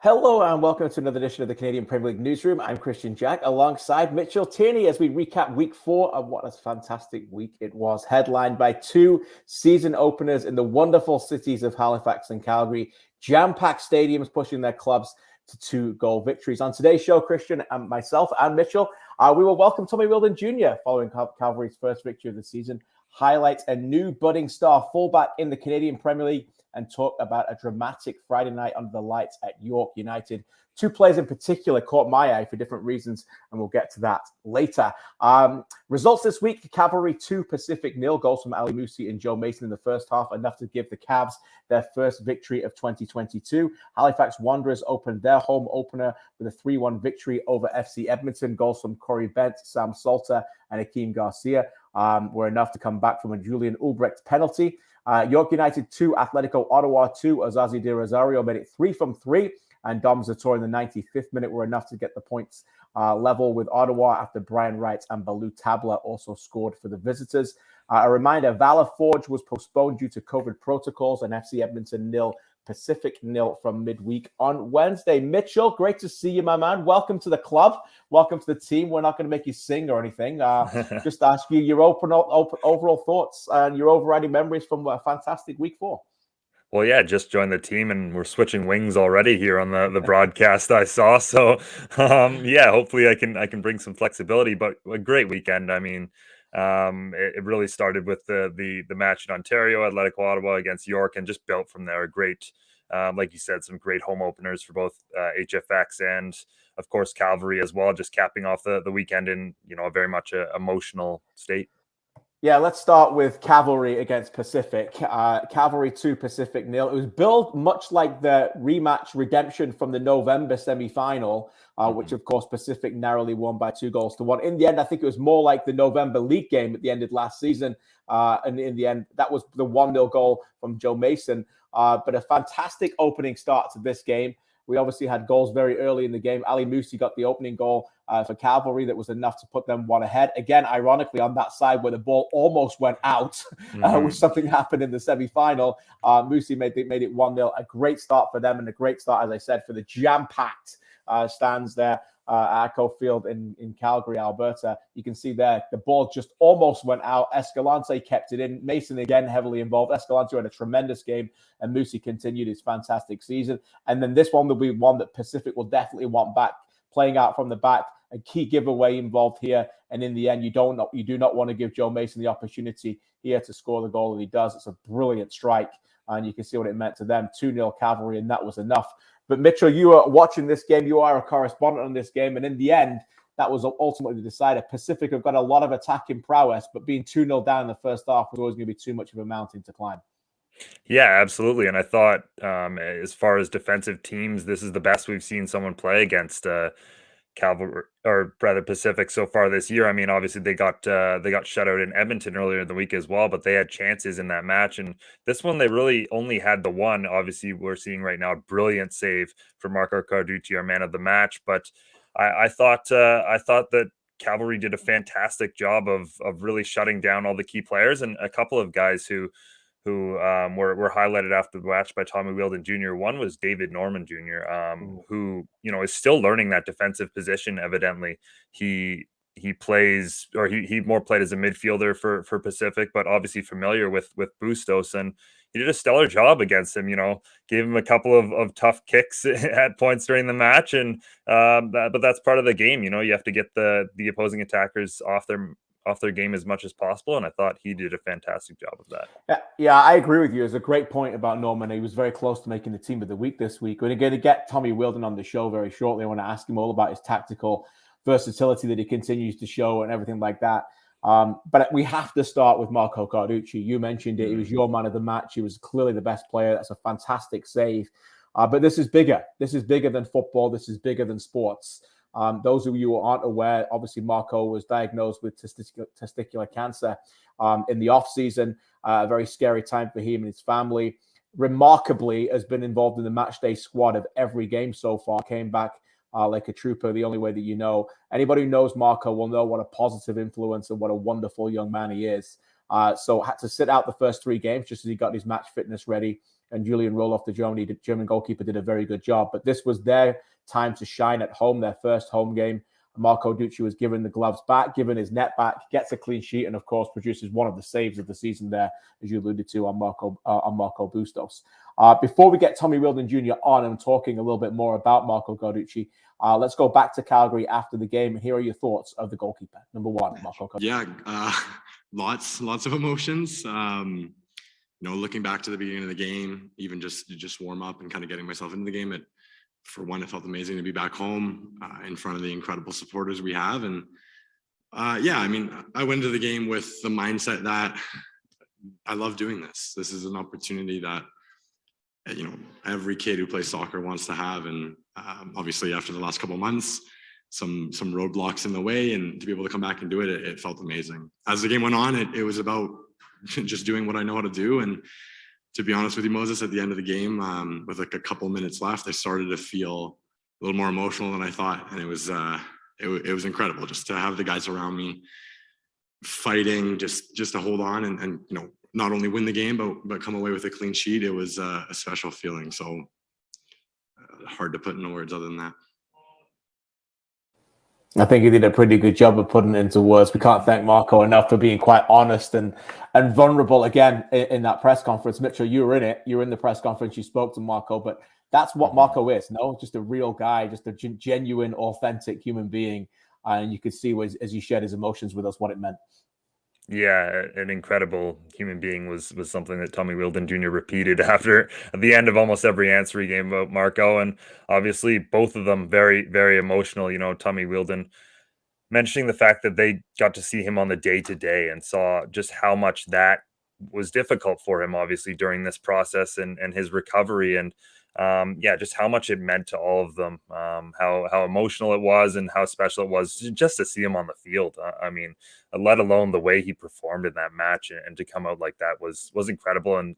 Hello and welcome to another edition of the Canadian Premier League Newsroom. I'm Kristian Jack alongside Mitchell Tierney as we recap week 4 of what a fantastic week it was, headlined by 2 season openers in the wonderful cities of Halifax and Calgary, jam-packed stadiums pushing their clubs to 2-goal victories. On today's show, Kristian and myself and Mitchell, we will welcome Tommy Wheeldon Jr. following Calgary's first victory of the season, highlight a new budding star fullback in the Canadian Premier League, and talk about a dramatic Friday night under the lights at York United. 2 players in particular caught my eye for different reasons, and we'll get to that later. Results this week: Cavalry 2, Pacific 0. Goals from Ali Musi and Joe Mason in the first half, enough to give the Cavs their first victory of 2022. Halifax Wanderers opened their home opener with a 3-1 victory over FC Edmonton. Goals from Corey Bent, Sam Salter, and Akeem Garcia were enough to come back from a Julian Ulbrecht penalty. York United 2, Atlético Ottawa 2. Osaze De Rosario made it 3 from 3. And Dom Zator in the 95th minute were enough to get the points level with Ottawa after Brian Wright and Balou Tabla also scored for the visitors. A reminder, Valor Forge was postponed due to COVID protocols, and FC Edmonton 0, Pacific 0 from midweek on Wednesday. Mitchell, great to see you, my man. Welcome to the club. Welcome to the team. We're not going to make you sing or anything. Just ask you your overall thoughts and your overriding memories from a fantastic week 4. Well, yeah, just joined the team and we're switching wings already here on the broadcast I saw. So, yeah, hopefully I can bring some flexibility. But a great weekend. I mean, it really started with the match in Ontario, Atlético Ottawa against York, and just built from there. A great, like you said, some great home openers for both HFX and, of course, Cavalry as well. Just capping off the weekend in a very much emotional state. Yeah, let's start with Cavalry against Pacific. Cavalry 2, Pacific 0. It was billed much like the rematch redemption from the November semi-final, which, of course, Pacific narrowly won by 2-1. In the end, I think it was more like the November league game at the end of last season. And in the end, that was the 1-0 goal from Joe Mason. But a fantastic opening start to this game. We obviously had goals very early in the game. Ali Musi got the opening goal for Cavalry that was enough to put them 1 ahead. Again, ironically, on that side where the ball almost went out, which something happened in the semi-final. Musi made it 1-0. A great start for them and a great start, as I said, for the jam-packed stands there at Echo Field in Calgary, Alberta. You can see there the ball just almost went out. Escalante kept it in. Mason again heavily involved. Escalante had a tremendous game, and Musi continued his fantastic season. And then this one will be one that Pacific will definitely want back, playing out from the back. A key giveaway involved here, and in the end, you do not want to give Joe Mason the opportunity here to score the goal that he does. It's a brilliant strike, and you can see what it meant to them. 2-0 Cavalry, and that was enough. But Mitchell, you are watching this game. You are a correspondent on this game. And in the end, that was ultimately the decider. Pacific have got a lot of attacking prowess, but being 2-0 down in the first half was always going to be too much of a mountain to climb. Yeah, absolutely. And I thought as far as defensive teams, this is the best we've seen someone play against Cavalry, or rather Pacific, so far this year. I mean, obviously they got shut out in Edmonton earlier in the week as well, but they had chances in that match. And this one, they really only had the one. Obviously, we're seeing right now a brilliant save for Marco Carducci, our man of the match. But I thought that Cavalry did a fantastic job of really shutting down all the key players, and a couple of guys who were highlighted after the match by Tommy Wheeldon Jr. One was David Norman Jr., who is still learning that defensive position. Evidently, he plays, or he more played as a midfielder for Pacific, but obviously familiar with Bustos, and he did a stellar job against him. Gave him a couple of tough kicks at points during the match, and but that's part of the game. You have to get the opposing attackers off their game as much as possible, and I thought he did a fantastic job of that. Yeah, I agree with you. There's a great point about Norman. He was very close to making the team of the week this week. We're going to get Tommy Wheeldon on the show very shortly. I want to ask him all about his tactical versatility that he continues to show and everything like that. But we have to start with Marco Carducci. You mentioned it. He was your man of the match. He was clearly the best player. That's a fantastic save. But this is bigger. This is bigger than football. This is bigger than sports. Those of you who aren't aware, obviously Marco was diagnosed with testicular cancer in the off-season. A very scary time for him and his family. Remarkably, has been involved in the matchday squad of every game so far. Came back like a trooper, the only way that you know. Anybody who knows Marco will know what a positive influence and what a wonderful young man he is. So had to sit out the first 3 games just as he got his match fitness ready. and Julian Roloff, the German goalkeeper, did a very good job. But this was their time to shine at home, their first home game. Marco Carducci was given the gloves back, given his net back, gets a clean sheet, and of course produces one of the saves of the season there, as you alluded to, on Marco Bustos. Before we get Tommy Wheeldon Jr. on and talking a little bit more about Marco Carducci, let's go back to Calgary after the game. Here are your thoughts of the goalkeeper, number one, Marco Carducci. Yeah, lots of emotions. Looking back to the beginning of the game, even just warm up and kind of getting myself into the game, for one, it felt amazing to be back home in front of the incredible supporters we have. And I went into the game with the mindset that I love doing this. This is an opportunity that, every kid who plays soccer wants to have. And obviously after the last couple of months, some roadblocks in the way, and to be able to come back and do it, it felt amazing. As the game went on, it was about just doing what I know how to do. And to be honest with you, Moses, at the end of the game, with like a couple minutes left, I started to feel a little more emotional than I thought. And it was incredible just to have the guys around me fighting, just to hold on and not only win the game, but come away with a clean sheet. It was a special feeling. So hard to put into words other than that. I think he did a pretty good job of putting it into words. We can't thank Marco enough for being quite honest and vulnerable again in that press conference. Mitchell, you were in it. You were in the press conference. You spoke to Marco, but that's what Marco is. No, just a real guy, just a genuine, authentic human being. And you could see as he shared his emotions with us what it meant. Yeah, an incredible human being was something that Tommy Wheeldon Jr. repeated at the end of almost every answer he gave about Marco. And obviously both of them very, very emotional. Tommy Wheeldon mentioning the fact that they got to see him on the day-to-day and saw just how much that was difficult for him, obviously, during this process and his recovery. And just how much it meant to all of them, how emotional it was and how special it was just to see him on the field. Let alone the way he performed in that match, and to come out like that was incredible. And,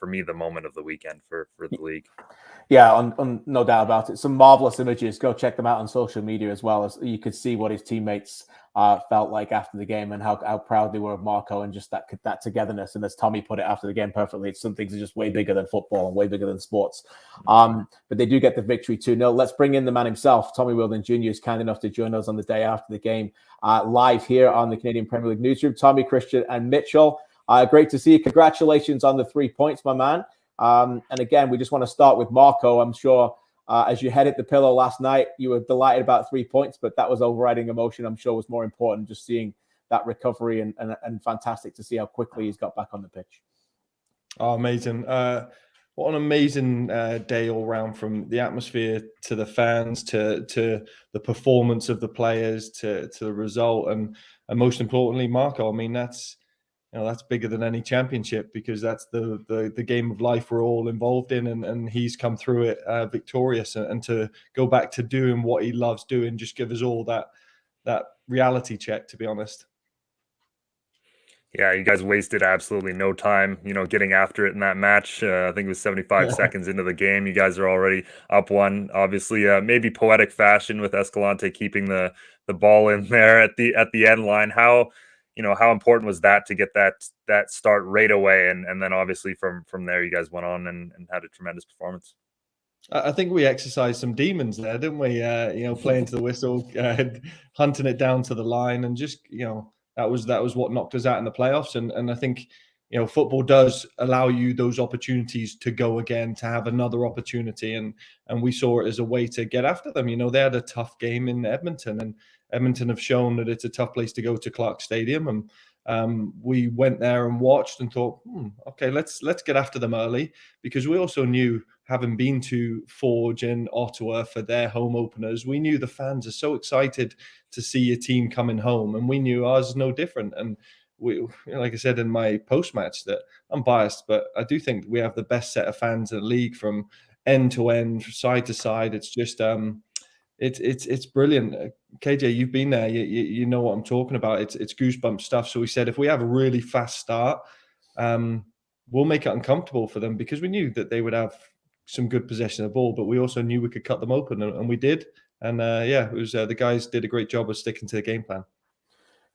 for me, the moment of the weekend for the league. Yeah, no doubt about it. Some marvelous images. Go check them out on social media as well. As you could see what his teammates felt like after the game and how proud they were of Marco and just that togetherness. And as Tommy put it after the game perfectly, some things are just way bigger than football and way bigger than sports. But they do get the victory 2-0. Let's bring in the man himself. Tommy Wheeldon Jr. is kind enough to join us on the day after the game live here on the Canadian Premier League Newsroom. Tommy, Kristian, and Mitchell, great to see you. Congratulations on the 3 points, my man. And again, we just want to start with Marco. I'm sure as you headed the pillow last night, you were delighted about 3 points, but that was overriding emotion. I'm sure was more important just seeing that recovery and fantastic to see how quickly he's got back on the pitch. Oh, amazing. What an amazing day all round, from the atmosphere to the fans to the performance of the players to the result. And most importantly, Marco, that's bigger than any championship, because that's the game of life we're all involved in, and he's come through it victorious, and to go back to doing what he loves doing just give us all that reality check, to be honest. Yeah, you guys wasted absolutely no time, getting after it in that match. I think it was 75 seconds into the game. You guys are already up one. Obviously, maybe poetic fashion with Escalante keeping the ball in there at the end line. How important was that to get that start right away? And then obviously from there, you guys went on and had a tremendous performance. I think we exercised some demons there, didn't we? Playing to the whistle, hunting it down to the line, and just, that was what knocked us out in the playoffs. And I think, football does allow you those opportunities to go again, to have another opportunity. And we saw it as a way to get after them. They had a tough game in Edmonton, and Edmonton have shown that it's a tough place to go to, Clark Stadium. And we went there and watched and thought, okay, let's get after them early, because we also knew, having been to Forge and Ottawa for their home openers, we knew the fans are so excited to see a team coming home, and we knew ours is no different. And we, like I said in my post-match, that I'm biased, but I do think we have the best set of fans in the league from end to end, side to side. It's just it's brilliant. KJ, you've been there. You know what I'm talking about. It's goosebump stuff. So we said, if we have a really fast start, we'll make it uncomfortable for them, because we knew that they would have some good possession of the ball, but we also knew we could cut them open, and we did. And it was the guys did a great job of sticking to the game plan.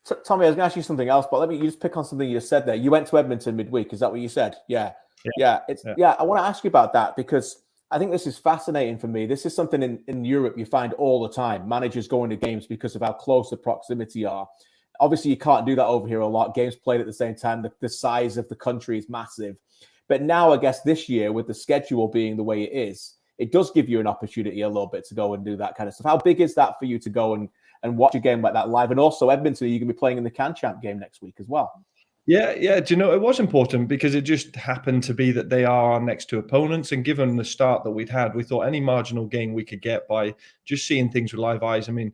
So, Tommy, I was going to ask you something else, but let me just pick on something you just said there. You went to Edmonton midweek. Is that what you said? Yeah. Yeah, I want to ask you about that because I think this is fascinating for me. This is something in Europe you find all the time. Managers going to games because of how close the proximity are. Obviously, you can't do that over here a lot. Games played at the same time. The size of the country is massive. But now, I guess this year, with the schedule being the way it is, it does give you an opportunity a little bit to go and do that kind of stuff. How big is that for you to go and watch a game like that live? And also, Edmonton, you're going to be playing in the CanChamp game next week as well. Yeah. Do you know, it was important because it just happened to be that they are our next two opponents. And given the start that we'd had, we thought any marginal gain we could get by just seeing things with live eyes. I mean,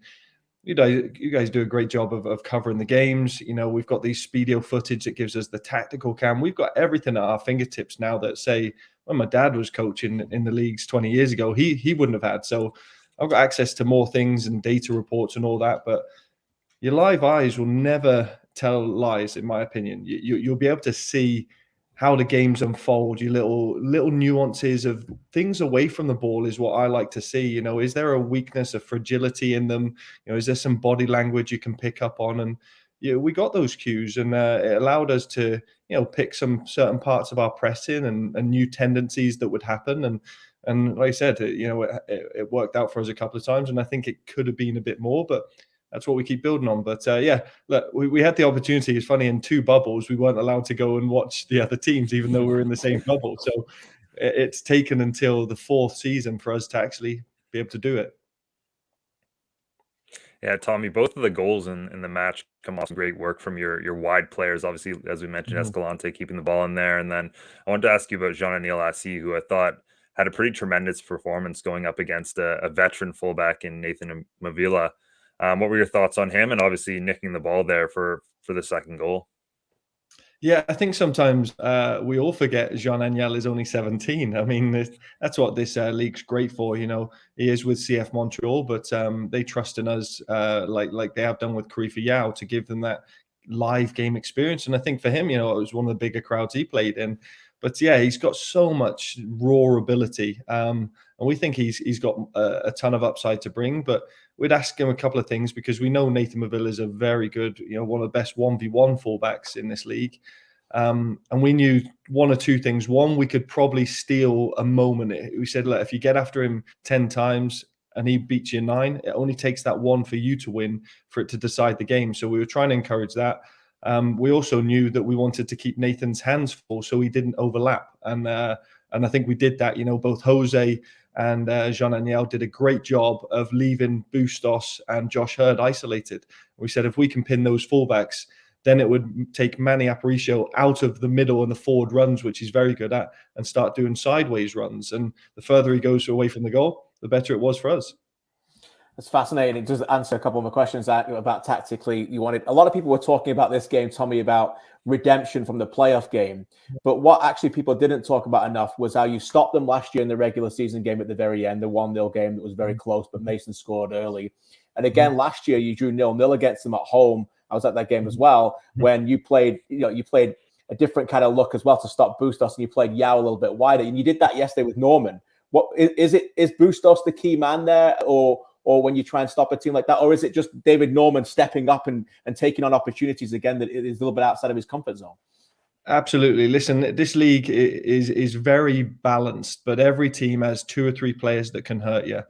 you guys do a great job of covering the games. You know, we've got these Speedio footage that gives us the tactical cam. We've got everything at our fingertips now that, say, when my dad was coaching in the leagues 20 years ago, he wouldn't have had. So I've got access to more things and data reports and all that. But your live eyes will never tell lies, in my opinion. You'll be able to see how the games unfold, your little nuances of things away from the ball is what I like to see. You know, is there a weakness, a fragility in them? You know, is there some body language you can pick up on? And we got those cues, and it allowed us to, pick some certain parts of our pressing and new tendencies that would happen. And like I said, it worked out for us a couple of times, and I think it could have been a bit more, but that's what we keep building on. But look, we had the opportunity. It's funny, in two bubbles, we weren't allowed to go and watch the other teams, even though we were in the same bubble. So it's taken until the fourth season for us to actually be able to do it. Yeah, Tommy, both of the goals in the match come off some great work from your wide players. Obviously, as we mentioned, Escalante keeping the ball in there. And then I wanted to ask you about Jean-Aniel Assis, who I thought had a pretty tremendous performance going up against a veteran fullback in Nathan Mavila. What were your thoughts on him, and obviously nicking the ball there for the second goal? Yeah, I think sometimes we all forget Jean-Aniel is only 17. I mean, that's what this league's great for. You know, he is with CF Montreal, but they trust in us like they have done with Karifa Yao to give them that live game experience. And I think for him, it was one of the bigger crowds he played in. But yeah, he's got so much raw ability, and we think he's got a ton of upside to bring. But we'd ask him a couple of things because we know Nathan Mavila is a very good, one of the best 1v1 fullbacks in this league. And we knew one or two things. One, we could probably steal a moment. We said, look, if you get after him 10 times and he beats you 9, it only takes that one for you to win, for it to decide the game. So we were trying to encourage that. We also knew that we wanted to keep Nathan's hands full so he didn't overlap. And I think we did that. Both Jose and Jean-Aniel did a great job of leaving Bustos and Josh Hurd isolated. We said if we can pin those fullbacks, then it would take Manny Aparicio out of the middle and the forward runs, which he's very good at, and start doing sideways runs. And the further he goes away from the goal, the better it was for us. It's fascinating. It does answer a couple of my questions about tactically. A lot of people were talking about this game, Tommy, about redemption from the playoff game. But what actually people didn't talk about enough was how you stopped them last year in the regular season game at the very end, the 1-0 game that was very close, but Mason scored early. And again, last year you drew 0-0 against them at home. I was at that game as well, when you played a different kind of look as well to stop Bustos, and you played Yao a little bit wider. And you did that yesterday with Norman. What is Bustos the key man there, or when you try and stop a team like that? Or is it just David Norman stepping up and taking on opportunities again that is a little bit outside of his comfort zone? Absolutely. Listen, this league is very balanced, but every team has 2 or 3 players that can hurt you.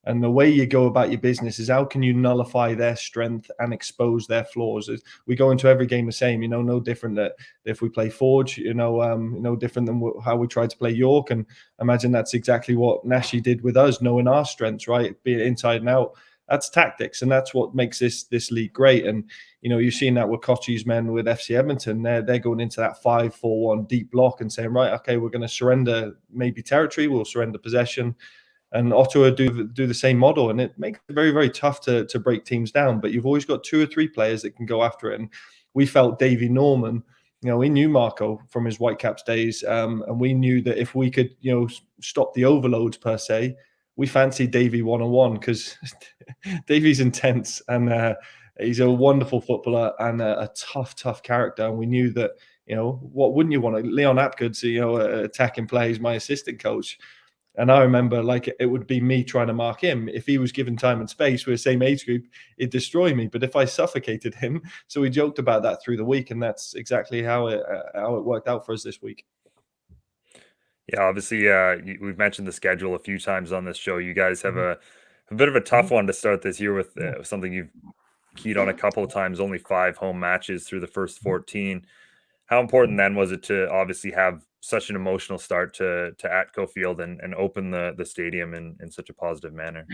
And the way you go about your business is how can you nullify their strength and expose their flaws? We go into every game the same, no different that if we play Forge, no different than how we tried to play York. And imagine that's exactly what Nashi did with us, knowing our strengths, right? Be it inside and out. That's tactics, and that's what makes this league great. And you've seen that with Kochi's men with FC Edmonton. They're going into that 5-4-1 deep block and saying, right, okay, we're going to surrender maybe territory, we'll surrender possession. And Ottawa do the same model, and it makes it very, very tough to break teams down. But you've always got 2 or 3 players that can go after it. And we felt Davey Norman, we knew Marco from his Whitecaps days, and we knew that if we could, stop the overloads per se, we fancied Davey one-on-one because Davey's intense and he's a wonderful footballer and a tough character. And we knew that, what wouldn't you want? Leon Apgood's, attacking play, he's my assistant coach. And I remember, it would be me trying to mark him. If he was given time and space, we're the same age group, it'd destroy me. But if I suffocated him, so we joked about that through the week, and that's exactly how it worked out for us this week. Yeah, obviously, we've mentioned the schedule a few times on this show. You guys have a bit of a tough one to start this year with something you've keyed on a couple of times, only 5 home matches through the first 14. How important then was it to obviously have such an emotional start to Atco Field and open the stadium in such a positive manner?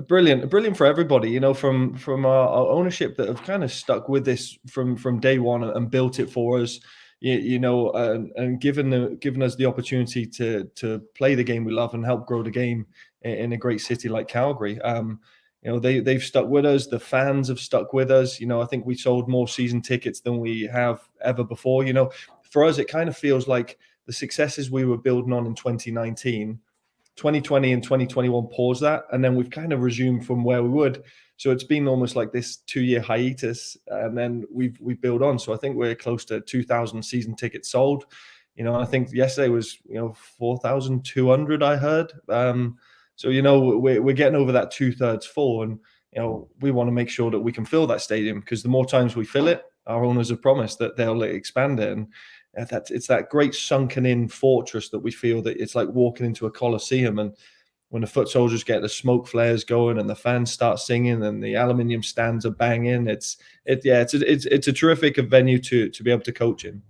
Brilliant for everybody, from our ownership that have kind of stuck with this from day one and built it for us, and given us the opportunity to play the game we love and help grow the game in a great city like Calgary. They've stuck with us. The fans have stuck with us. I think we sold more season tickets than we have ever before. For us, it kind of feels like the successes we were building on in 2019. 2020 and 2021 paused that, and then we've kind of resumed from where we would. So it's been almost like this 2-year hiatus, and then we've built on. So I think we're close to 2,000 season tickets sold. I think yesterday was 4,200. I heard. So we're getting over that 2/3 full, and we want to make sure that we can fill that stadium, because the more times we fill it, our owners have promised that they'll expand it. And it's that great sunken in fortress that we feel that it's like walking into a coliseum. And when the foot soldiers get the smoke flares going and the fans start singing and the aluminium stands are banging, it's a terrific venue to be able to coach in.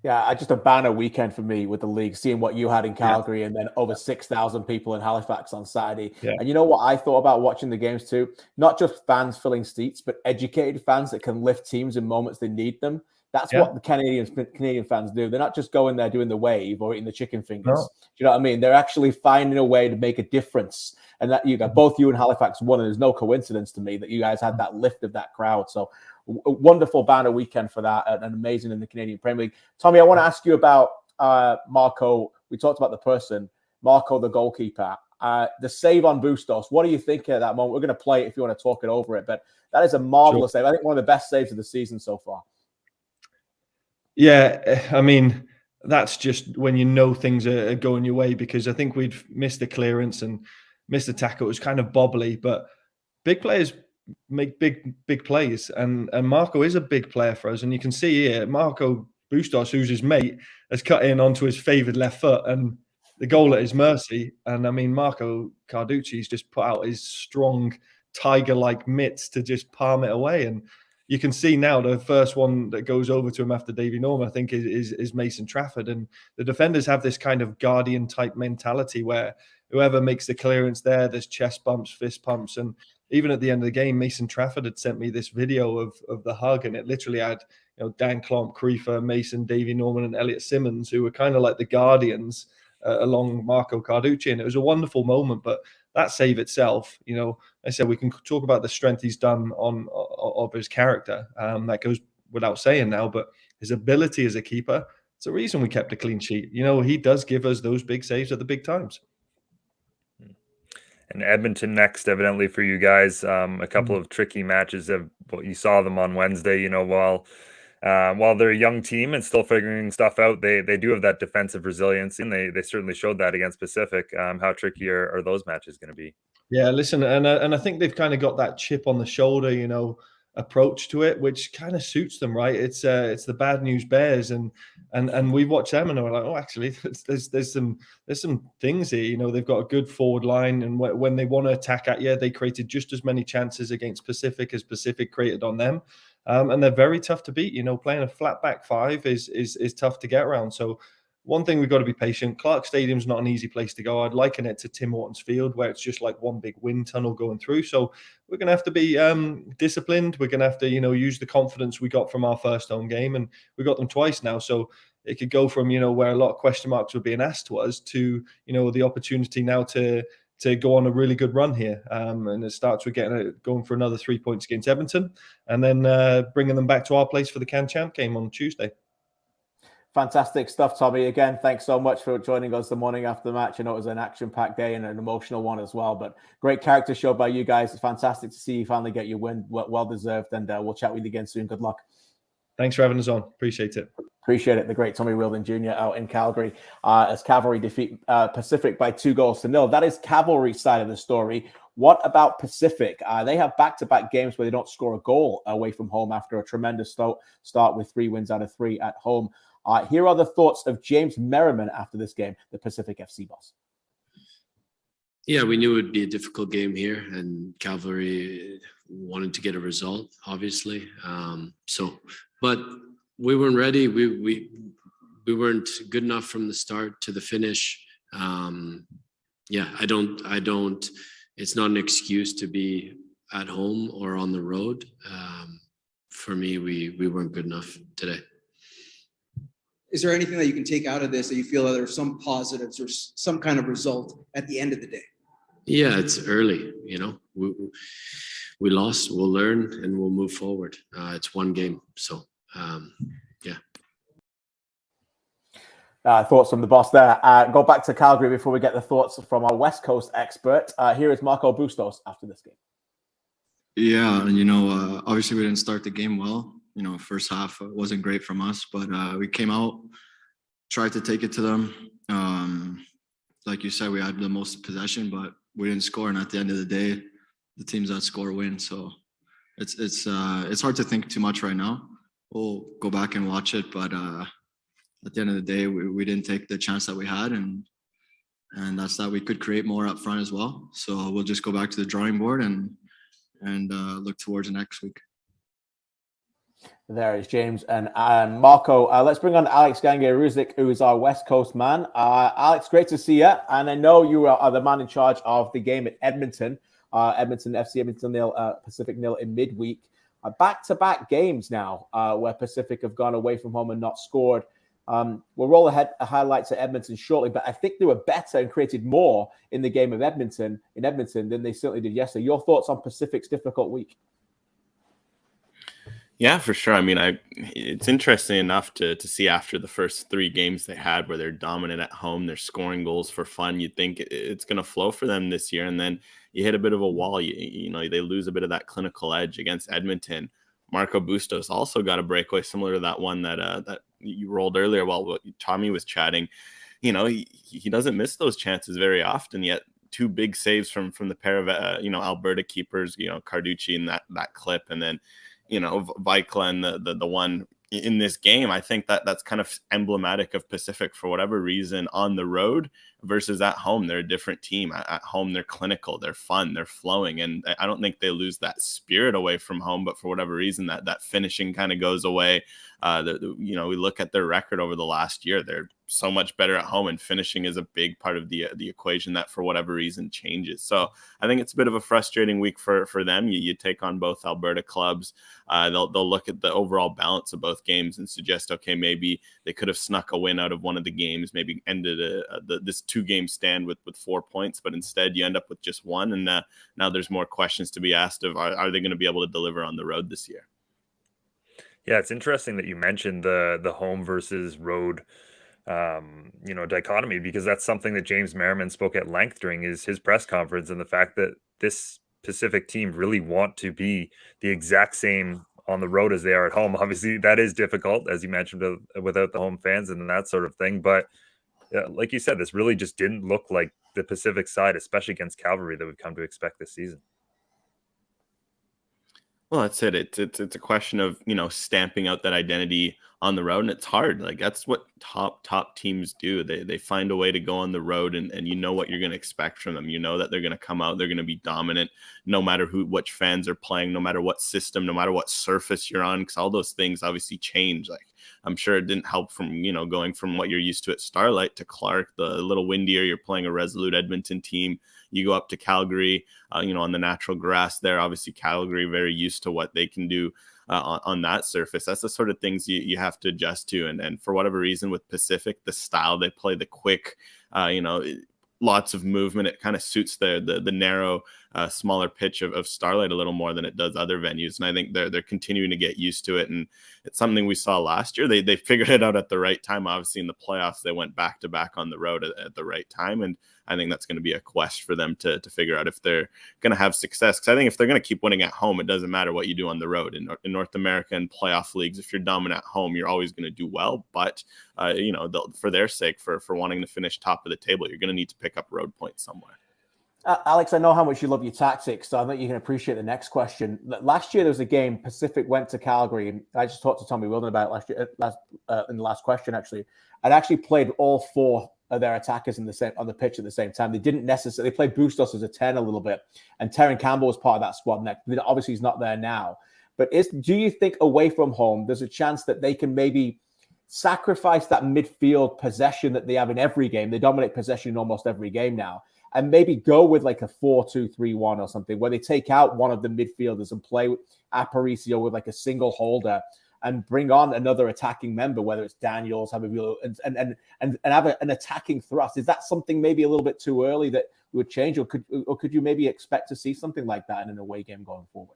Yeah, just a banner weekend for me with the league, seeing what you had in Calgary, and then over 6,000 people in Halifax on Saturday. Yeah. And you know what I thought about watching the games too? Not just fans filling seats, but educated fans that can lift teams in moments they need them. That's what the Canadian fans do. They're not just going there doing the wave or eating the chicken fingers. No. Do you know what I mean? They're actually finding a way to make a difference. And that both you and Halifax won, and there's no coincidence to me that you guys had that lift of that crowd. So a wonderful banner weekend for that, and amazing in the Canadian Premier League. Tommy, I want to ask you about Marco. We talked about the person, Marco, the goalkeeper. The save on Bustos. What do you think at that moment? We're going to play it if you want to talk it over it, but that is a marvelous save. I think one of the best saves of the season so far. Yeah, I mean, that's just when things are going your way, because I think we'd missed the clearance and missed the tackle. It was kind of bobbly, but big players make big plays, and Marco is a big player for us. And you can see here, Marco Bustos, who's his mate, has cut in onto his favoured left foot, and the goal at his mercy. And I mean, Marco Carducci's just put out his strong tiger-like mitts to just palm it away. And you can see now the first one that goes over to him after Davy Norman, I think, is Mason Trafford. And the defenders have this kind of guardian type mentality where whoever makes the clearance there's chest bumps, fist pumps. And even at the end of the game, Mason Trafford had sent me this video of the hug, and it literally had Dan Klomp, Creefer, Mason, Davy Norman, and Elliot Simmons, who were kind of like the guardians along Marco Carducci. And it was a wonderful moment. But that save itself, I said we can talk about the strength he's done of his character. That goes without saying now, but his ability as a keeper, it's the reason we kept a clean sheet. He does give us those big saves at the big times. And Edmonton next, evidently, for you guys. A couple of tricky matches. You saw them on Wednesday. While they're a young team and still figuring stuff out, they do have that defensive resilience, and they certainly showed that against Pacific. How tricky are those matches going to be? Yeah, listen, and I think they've kind of got that chip on the shoulder, approach to it, which kind of suits them, right? It's the bad news bears, and we watch them and we're like, oh, actually, there's some things here. They've got a good forward line, and when they want to attack at you, they created just as many chances against Pacific as Pacific created on them. And they're very tough to beat. Playing a flat back five is tough to get around. So one thing, we've got to be patient. Clark Stadium's not an easy place to go. I'd liken it to Tim Hortons Field, where it's just like one big wind tunnel going through. So we're going to have to be disciplined. We're going to have to, use the confidence we got from our first home game, and we got them twice now. So it could go from, where a lot of question marks were being asked to us to, the opportunity now to go on a really good run here. And it starts with going for another 3 points against Edmonton, and then bringing them back to our place for the CanChamp game on Tuesday. Fantastic stuff, Tommy. Again, thanks so much for joining us the morning after the match. I know it was an action-packed day and an emotional one as well, but great character show by you guys. It's fantastic to see you finally get your win. Well-deserved, and we'll chat with you again soon. Good luck. Thanks for having us on. Appreciate it. Appreciate it. The great Tommy Wheeldon Jr. out in Calgary as Cavalry defeat Pacific by 2-0. That is Cavalry side of the story. What about Pacific? They have back-to-back games where they don't score a goal away from home after a tremendous start with 3 wins out of 3 at home. Here are the thoughts of James Merriman after this game, the Pacific FC boss. Yeah, we knew it would be a difficult game here, and Cavalry wanted to get a result, obviously. But we weren't ready. We weren't good enough from the start to the finish. I don't. It's not an excuse to be at home or on the road. For me, we weren't good enough today. Is there anything that you can take out of this that you feel that there's some positives or some kind of result at the end of the day? Yeah, it's early. We lost. We'll learn and we'll move forward. It's one game, so yeah. Thoughts from the boss there. Go back to Calgary before we get the thoughts from our West Coast expert. Here is Marco Bustos after this game. Yeah, and obviously we didn't start the game well. First half wasn't great from us, but we came out, tried to take it to them. Like you said, we had the most possession, but we didn't score. And at the end of the day, the teams that score win. So it's hard to think too much right now. We'll go back and watch it, but at the end of the day, we didn't take the chance that we had, and that's that we could create more up front as well. So we'll just go back to the drawing board and look towards next week. There is James and Marco. Let's bring on Alex Gangué-Ruzic, who is our West Coast man. Alex, great to see you. And I know you are the man in charge of the game at Edmonton. Edmonton FC, Edmonton 0, Pacific 0 in midweek. Back-to-back games now where Pacific have gone away from home and not scored. We'll roll ahead highlights at Edmonton shortly, but I think they were better and created more in the game of Edmonton than they certainly did yesterday. Your thoughts on Pacific's difficult week? Yeah, for sure. I mean, it's interesting enough to see after the first 3 games they had where they're dominant at home, they're scoring goals for fun. You'd think it's going to flow for them this year, and then you hit a bit of a wall. They lose a bit of that clinical edge against Edmonton. Marco Bustos also got a breakaway similar to that one that you rolled earlier while Tommy was chatting. He doesn't miss those chances very often, yet 2 big saves from the pair of Alberta keepers, Carducci in that clip, and then Vikla and the one in this game. I think that's kind of emblematic of Pacific for whatever reason on the road versus at home. They're a different team. At home, they're clinical, they're fun, they're flowing. And I don't think they lose that spirit away from home, but for whatever reason, that finishing kind of goes away. We look at their record over the last year. They're so much better at home, and finishing is a big part of the equation that for whatever reason changes. So I think it's a bit of a frustrating week for them. You take on both Alberta clubs. They'll look at the overall balance of both games and suggest, okay, maybe they could have snuck a win out of one of the games, maybe ended this 2-game stand with 4 points, but instead you end up with just 1. And now there's more questions to be asked of, are they going to be able to deliver on the road this year? Yeah, it's interesting that you mentioned the home versus road dichotomy, because that's something that James Merriman spoke at length during his press conference, and the fact that this Pacific team really want to be the exact same on the road as they are at home. Obviously, that is difficult, as you mentioned, without the home fans and that sort of thing. But like you said, this really just didn't look like the Pacific side, especially against Cavalry, that we've come to expect this season. Well, that's it. It's a question of, stamping out that identity on the road, and it's hard. Like, that's what top teams do. They find a way to go on the road, and what you're going to expect from them. That they're going to come out, they're going to be dominant, no matter which fans are playing, no matter what system, no matter what surface you're on, because all those things obviously change. Like, I'm sure it didn't help from, going from what you're used to at Starlight to Clark, the little windier. You're playing a resolute Edmonton team. You go up to Calgary, on the natural grass there. Obviously, Calgary very used to what they can do on that surface. That's the sort of things you have to adjust to. And for whatever reason with Pacific, the style they play, the quick, lots of movement, it kind of suits the narrow, smaller pitch of Starlight a little more than it does other venues. And I think they're continuing to get used to it. And it's something we saw last year. They figured it out at the right time. Obviously, in the playoffs, they went back to back on the road at the right time. And I think that's going to be a quest for them to figure out if they're going to have success. Because I think if they're going to keep winning at home, it doesn't matter what you do on the road. In North America and playoff leagues, if you're dominant at home, you're always going to do well. But, for their sake, for wanting to finish top of the table, you're going to need to pick up road points somewhere. Alex, I know how much you love your tactics, so I think you can appreciate the next question. Last year, there was a game, Pacific went to Calgary. I just talked to Tommy Wheeldon about it last year, in the last question, actually. I'd actually played all four of their attackers on the pitch at the same time. They didn't necessarily, they played Bustos as a 10 a little bit, and Terran Campbell was part of that squad. Obviously, he's not there now. But do you think away from home, there's a chance that they can maybe sacrifice that midfield possession that they have in every game? They dominate possession in almost every game now. And maybe go with like a 4-2-3-1 or something, where they take out one of the midfielders and play Aparicio with like a single holder and bring on another attacking member, whether it's Daniels, and have an attacking thrust. Is that something maybe a little bit too early that would change, or could you maybe expect to see something like that in an away game going forward?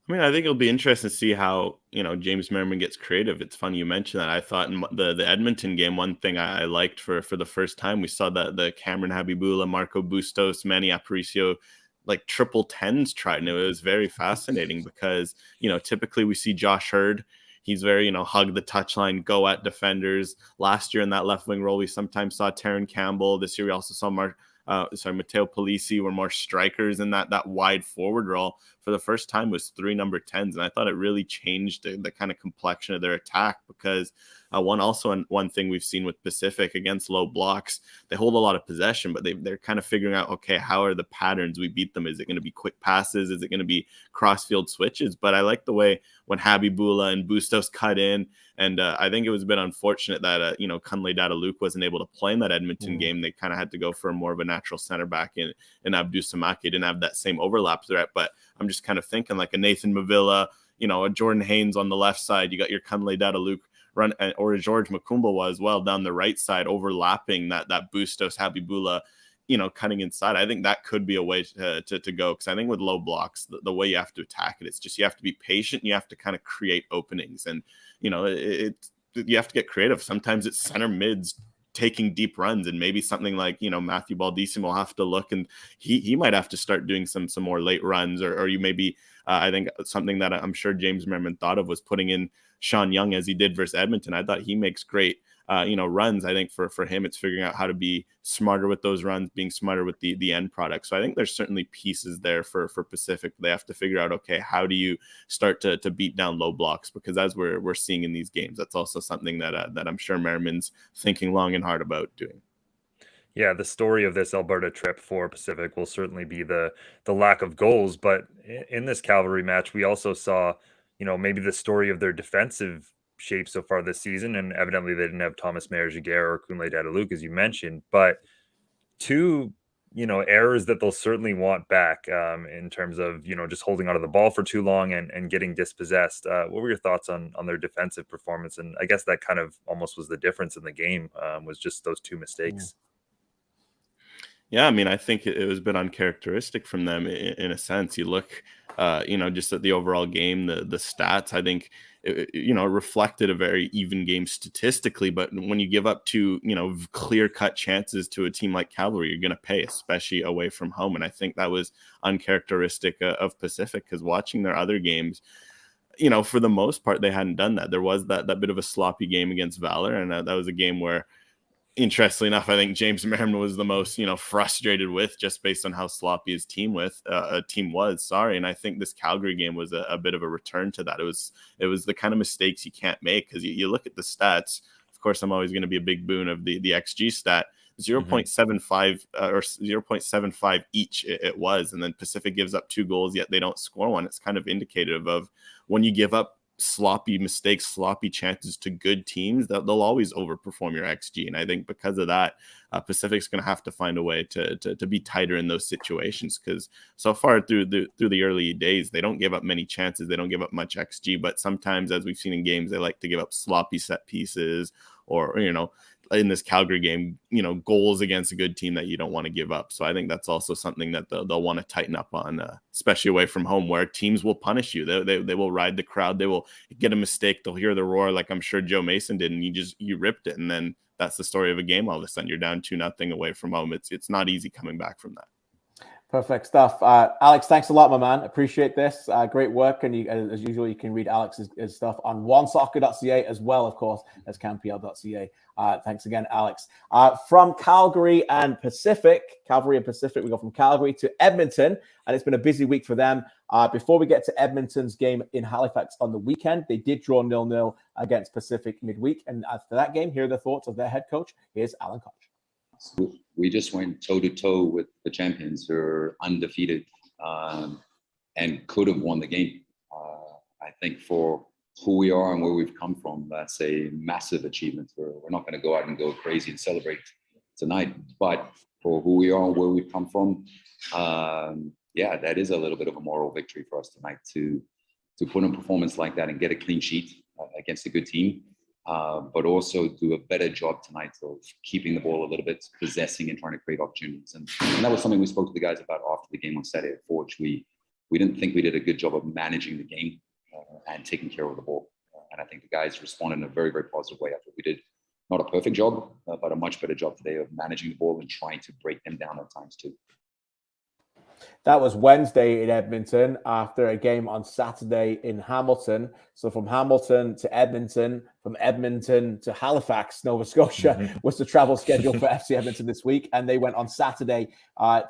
I mean, I think it'll be interesting to see how, James Merriman gets creative. It's funny you mentioned that. I thought in the Edmonton game, one thing I liked for the first time, we saw that the Cameron Habibula, Marco Bustos, Manny Aparicio, like triple 10s tried. And it was very fascinating because, typically we see Josh Hurd. He's very, hug the touchline, go at defenders. Last year in that left wing role, we sometimes saw Terran Campbell. This year we also saw Matteo Polisi were more strikers in that wide forward role. For the first time was 3 number 10s, and I thought it really changed the kind of complexion of their attack because one thing we've seen with Pacific against low blocks, they hold a lot of possession, but they're kind of figuring out, okay, how are the patterns we beat them? Is it going to be quick passes? Is it going to be cross-field switches? But I like the way when Habibula and Bustos cut in, and I think it was a bit unfortunate that, Kunle Dadaluke wasn't able to play in that Edmonton game. They kind of had to go for more of a natural center back in Abdou Samake. Didn't have that same overlap threat, but I'm just kind of thinking like a Nathan Mavilla, a Jordan Haynes on the left side. You got your Kunle Dadaluke run, or George Makumbawa as well down the right side, overlapping that Bustos Habibula, cutting inside. I think that could be a way to go, because I think with low blocks, the way you have to attack it, it's just you have to be patient. And you have to kind of create openings, and you have to get creative. Sometimes it's center mids taking deep runs, and maybe something like Matthew Baldisimo will have to look, and he might have to start doing some more late runs, or you maybe I think something that I'm sure James Merriman thought of was putting in Sean Young as he did versus Edmonton. I thought he makes great runs. I think for him, it's figuring out how to be smarter with those runs, being smarter with the end product. So I think there's certainly pieces there for Pacific. They have to figure out, okay, how do you start to beat down low blocks? Because as we're seeing in these games, that's also something that I'm sure Merriman's thinking long and hard about doing. Yeah, the story of this Alberta trip for Pacific will certainly be the lack of goals. But in this Cavalry match, we also saw, maybe the story of their defensive shape so far this season. And evidently they didn't have Thomas Mayer-Giguère or Kunle Dadaluke, as you mentioned. But two, errors that they'll certainly want back in terms of, just holding onto the ball for too long and getting dispossessed. What were your thoughts on their defensive performance? And I guess that kind of almost was the difference in the game, was just those two mistakes. Yeah, I mean, I think it was a bit uncharacteristic from them in a sense. You look, just at the overall game, the stats, I think, it reflected a very even game statistically. But when you give up two, clear-cut chances to a team like Cavalry, you're going to pay, especially away from home. And I think that was uncharacteristic of Pacific, because watching their other games, for the most part, they hadn't done that. There was that bit of a sloppy game against Valor, and that was a game where, interestingly enough, I think James Merriman was the most, frustrated with, just based on how sloppy his team was. And I think this Calgary game was a bit of a return to that. It was the kind of mistakes you can't make, because you look at the stats. Of course, I'm always going to be a big boon of the XG stat. 0.75 or 0.75 each it was, and then Pacific gives up 2 goals, yet they don't score one. It's kind of indicative of when you give up sloppy mistakes, sloppy chances to good teams, that they'll always overperform your XG. And I think because of that, Pacific's going to have to find a way to be tighter in those situations, because so far through the early days, they don't give up many chances, they don't give up much XG, but sometimes, as we've seen in games, they like to give up sloppy set pieces, or in this Calgary game, goals against a good team that you don't want to give up. So I think that's also something that they'll want to tighten up on, especially away from home, where teams will punish you. They will ride the crowd. They will get a mistake. They'll hear the roar, like I'm sure Joe Mason did, and you ripped it. And then that's the story of a game. All of a sudden you're down 2-0 away from home. It's not easy coming back from that. Perfect stuff. Alex, thanks a lot, my man. Appreciate this. Great work. And you, as usual, you can read Alex's stuff on onesoccer.ca as well, of course, as CanPL.ca. Thanks again, Alex. From Calgary and Pacific, we go from Calgary to Edmonton, and it's been a busy week for them. Before we get to Edmonton's game in Halifax on the weekend, they did draw 0-0 against Pacific midweek. And after that game, here are the thoughts of their head coach. Here's Alan Koch. We just went toe-to-toe with the champions who are undefeated and could have won the game. I think for who we are and where we've come from, that's a massive achievement. We're not going to go out and go crazy and celebrate tonight, but for who we are and where we've come from, that is a little bit of a moral victory for us tonight to put in a performance like that and get a clean sheet against a good team. But also do a better job tonight of keeping the ball a little bit, possessing and trying to create opportunities. And that was something we spoke to the guys about after the game on Saturday at Forge. We didn't think we did a good job of managing the game and taking care of the ball. And I think the guys responded in a very, very positive way. I thought we did not a perfect job, but a much better job today of managing the ball and trying to break them down at times too. That was Wednesday in Edmonton after a game on Saturday in Hamilton. So from Hamilton to Edmonton, from Edmonton to Halifax, Nova Scotia was the travel schedule for FC Edmonton this week. And they went on Saturday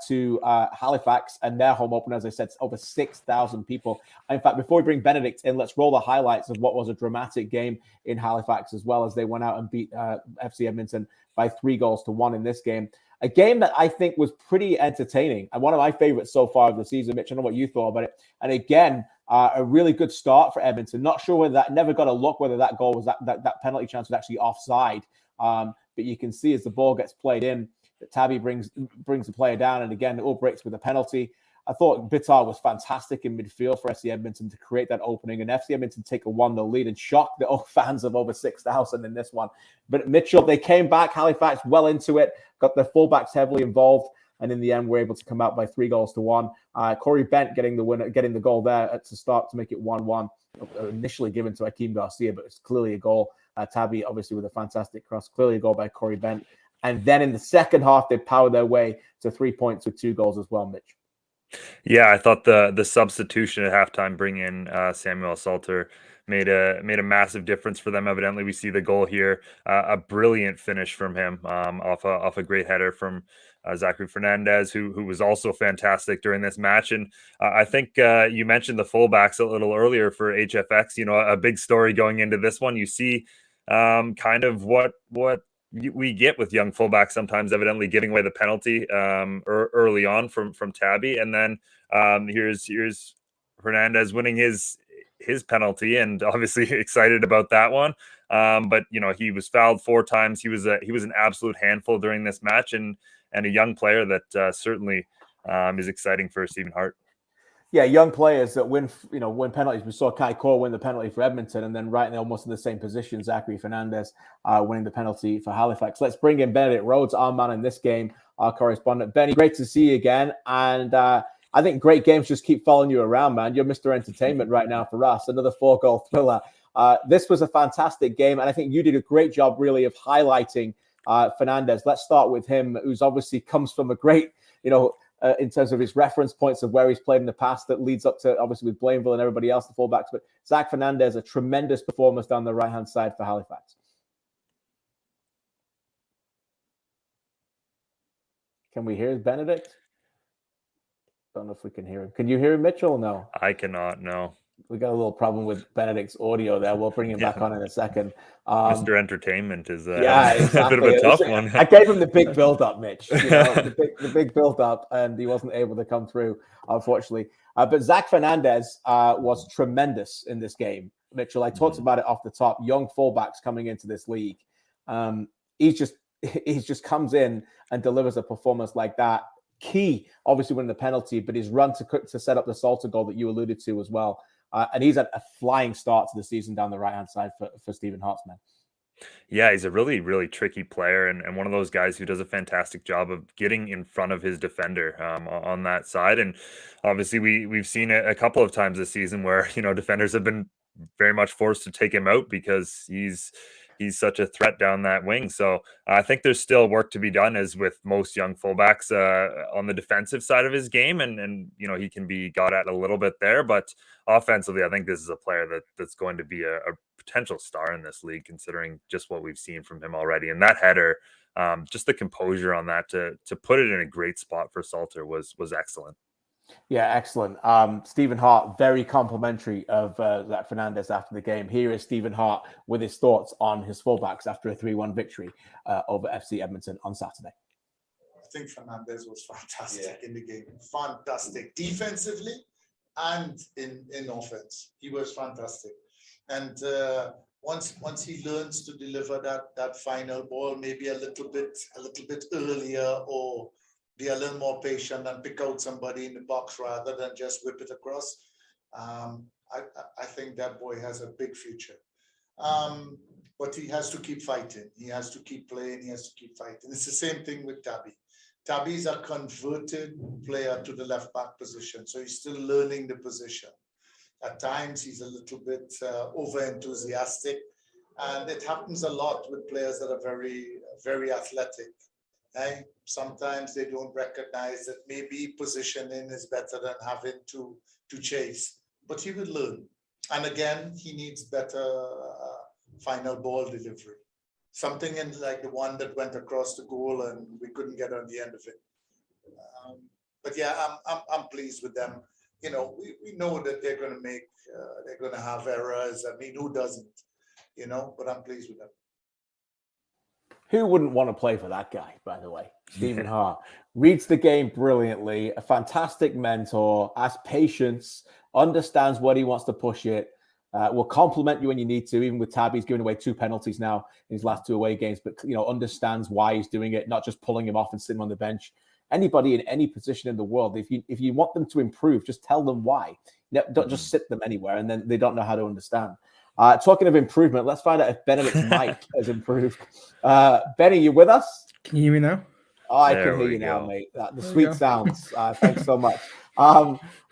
to Halifax, and their home opener, as I said, over 6,000 people. In fact, before we bring Benedict in, let's roll the highlights of what was a dramatic game in Halifax, as well as they went out and beat FC Edmonton by 3-1 in this game. A game that I think was pretty entertaining and one of my favorites so far of the season. Mitch, I don't know what you thought about it. And again, a really good start for Edmonton. Not sure whether that, never got a look whether that goal was that penalty chance was actually offside. But you can see as the ball gets played in, that Tabby brings the player down, and again, it all breaks with a penalty. I thought Bitar was fantastic in midfield for FC Edmonton to create that opening, and FC Edmonton take a 1-0 lead and shock the fans of over 6,000 in this one. But Mitchell, they came back, Halifax well into it, got their fullbacks heavily involved, and in the end were able to come out by 3-1. Corey Bent getting the goal there to start to make it 1-1. Initially given to Akeem Garcia, but it's clearly a goal. Tabby obviously with a fantastic cross, clearly a goal by Corey Bent. And then in the second half, they powered their way to 3 points with 2 goals as well, Mitch. Yeah, I thought the substitution at halftime, bring in Samuel Salter, made a massive difference for them. Evidently, we see the goal here, a brilliant finish from him off a great header from Zachary Fernandez, who was also fantastic during this match. And I think you mentioned the fullbacks a little earlier for HFX. You know, a big story going into this one. You see kind of what we get with young fullbacks sometimes, evidently giving away the penalty early on from Tabby, and then here's Hernandez winning his penalty, and obviously excited about that one. But you know, he was fouled 4 times. He was an absolute handful during this match, and a young player that certainly is exciting for Stephen Hart. Yeah, young players that win penalties. We saw Kai Core win the penalty for Edmonton, and then right now, almost in the same position, Zachary Fernandez winning the penalty for Halifax. Let's bring in Benedict Rhodes, our man in this game, our correspondent. Benny, great to see you again. And I think great games just keep following you around, man. You're Mr. Entertainment right now for us. Another 4-goal thriller. This was a fantastic game, and I think you did a great job, really, of highlighting Fernandez. Let's start with him, who's obviously comes from a great, in terms of his reference points of where he's played in the past, that leads up to obviously with Blainville and everybody else, the fullbacks. But Zach Fernandez, a tremendous performance down the right-hand side for Halifax. Can we hear Benedict? Don't know if we can hear him. Can you hear him, Mitchell? No. I cannot, no. We got a little problem with Benedict's audio there. We'll bring him back on in a second. Mr. Entertainment is exactly. a bit of a tough one. I gave him the big build-up, Mitch. The big build-up, and he wasn't able to come through, unfortunately. But Zach Fernandez was tremendous in this game, Mitchell. I talked about it off the top. Young fullbacks coming into this league. He just comes in and delivers a performance like that. Key, obviously, winning the penalty, but his run to set up the Salter goal that you alluded to as well. And he's at a flying start to the season down the right-hand side for Stephen Hart's men. Yeah, he's a really, really tricky player, and one of those guys who does a fantastic job of getting in front of his defender on that side. And obviously, we've seen it a couple of times this season where defenders have been very much forced to take him out because he's he's such a threat down that wing. So I think there's still work to be done, as with most young fullbacks, on the defensive side of his game, and he can be got at a little bit there, but offensively, I think this is a player that's going to be a potential star in this league, considering just what we've seen from him already. And that header, just the composure on that to put it in a great spot for Salter was excellent. Yeah, excellent. Stephen Hart, very complimentary of Zach Fernandez after the game. Here is Stephen Hart with his thoughts on his fullbacks after a 3-1 victory over FC Edmonton on Saturday. I think Fernandez was fantastic in the game. Fantastic. Defensively and in offense. He was fantastic. And once he learns to deliver that final ball, maybe a little bit earlier, or be a little more patient and pick out somebody in the box rather than just whip it across. I think that boy has a big future. But he has to keep fighting. He has to keep playing. He has to keep fighting. It's the same thing with Tabby. Tabby's a converted player to the left back position, so he's still learning the position. At times, he's a little bit over enthusiastic, and it happens a lot with players that are very, very athletic. Sometimes they don't recognize that maybe positioning is better than having to chase, but he will learn. And again, he needs better final ball delivery. Something in like the one that went across the goal and we couldn't get on the end of it. But yeah, I'm pleased with them. We know that they're going to have errors. I mean, who doesn't? But I'm pleased with them. Who wouldn't want to play for that guy, by the way? Stephen Hart reads the game brilliantly, a fantastic mentor, has patience, understands what he wants to push it, will compliment you when you need to. Even with Tabby, he's given away 2 penalties now in his last 2 away games, but understands why he's doing it, not just pulling him off and sitting on the bench. Anybody in any position in the world, if you want them to improve, just tell them why. Don't just sit them anywhere, and then they don't know how to understand. Talking of improvement, let's find out if Benedict's mic has improved. Benny, you with us? Can you hear me now? Oh, I can hear you now, mate. The sweet sounds. Thanks so much.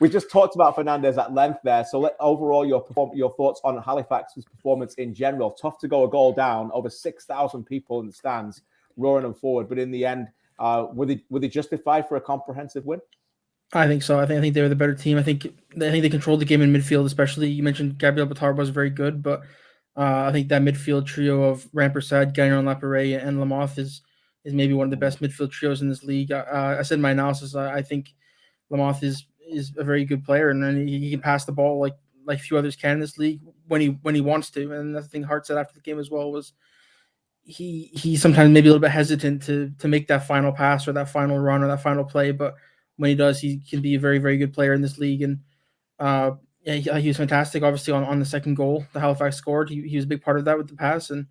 We just talked about Fernandez at length there. So overall, your thoughts on Halifax's performance in general. Tough to go a goal down, over 6,000 people in the stands roaring them forward. But in the end, were they justified for a comprehensive win? I think so. I think they were the better team. I think they controlled the game in midfield, especially. You mentioned Gabriel Batar was very good, but I think that midfield trio of Rampersad, Gagnon Lapare, and Lamoth is maybe one of the best midfield trios in this league. I said in my analysis, I think Lamoth is a very good player, and then he can pass the ball like few others can in this league when he wants to. And the thing Hart said after the game as well was he sometimes maybe a little bit hesitant to make that final pass or that final run or that final play, but when he does, he can be a very, very good player in this league. And he was fantastic, obviously, on the second goal the Halifax scored. He was a big part of that with the pass. And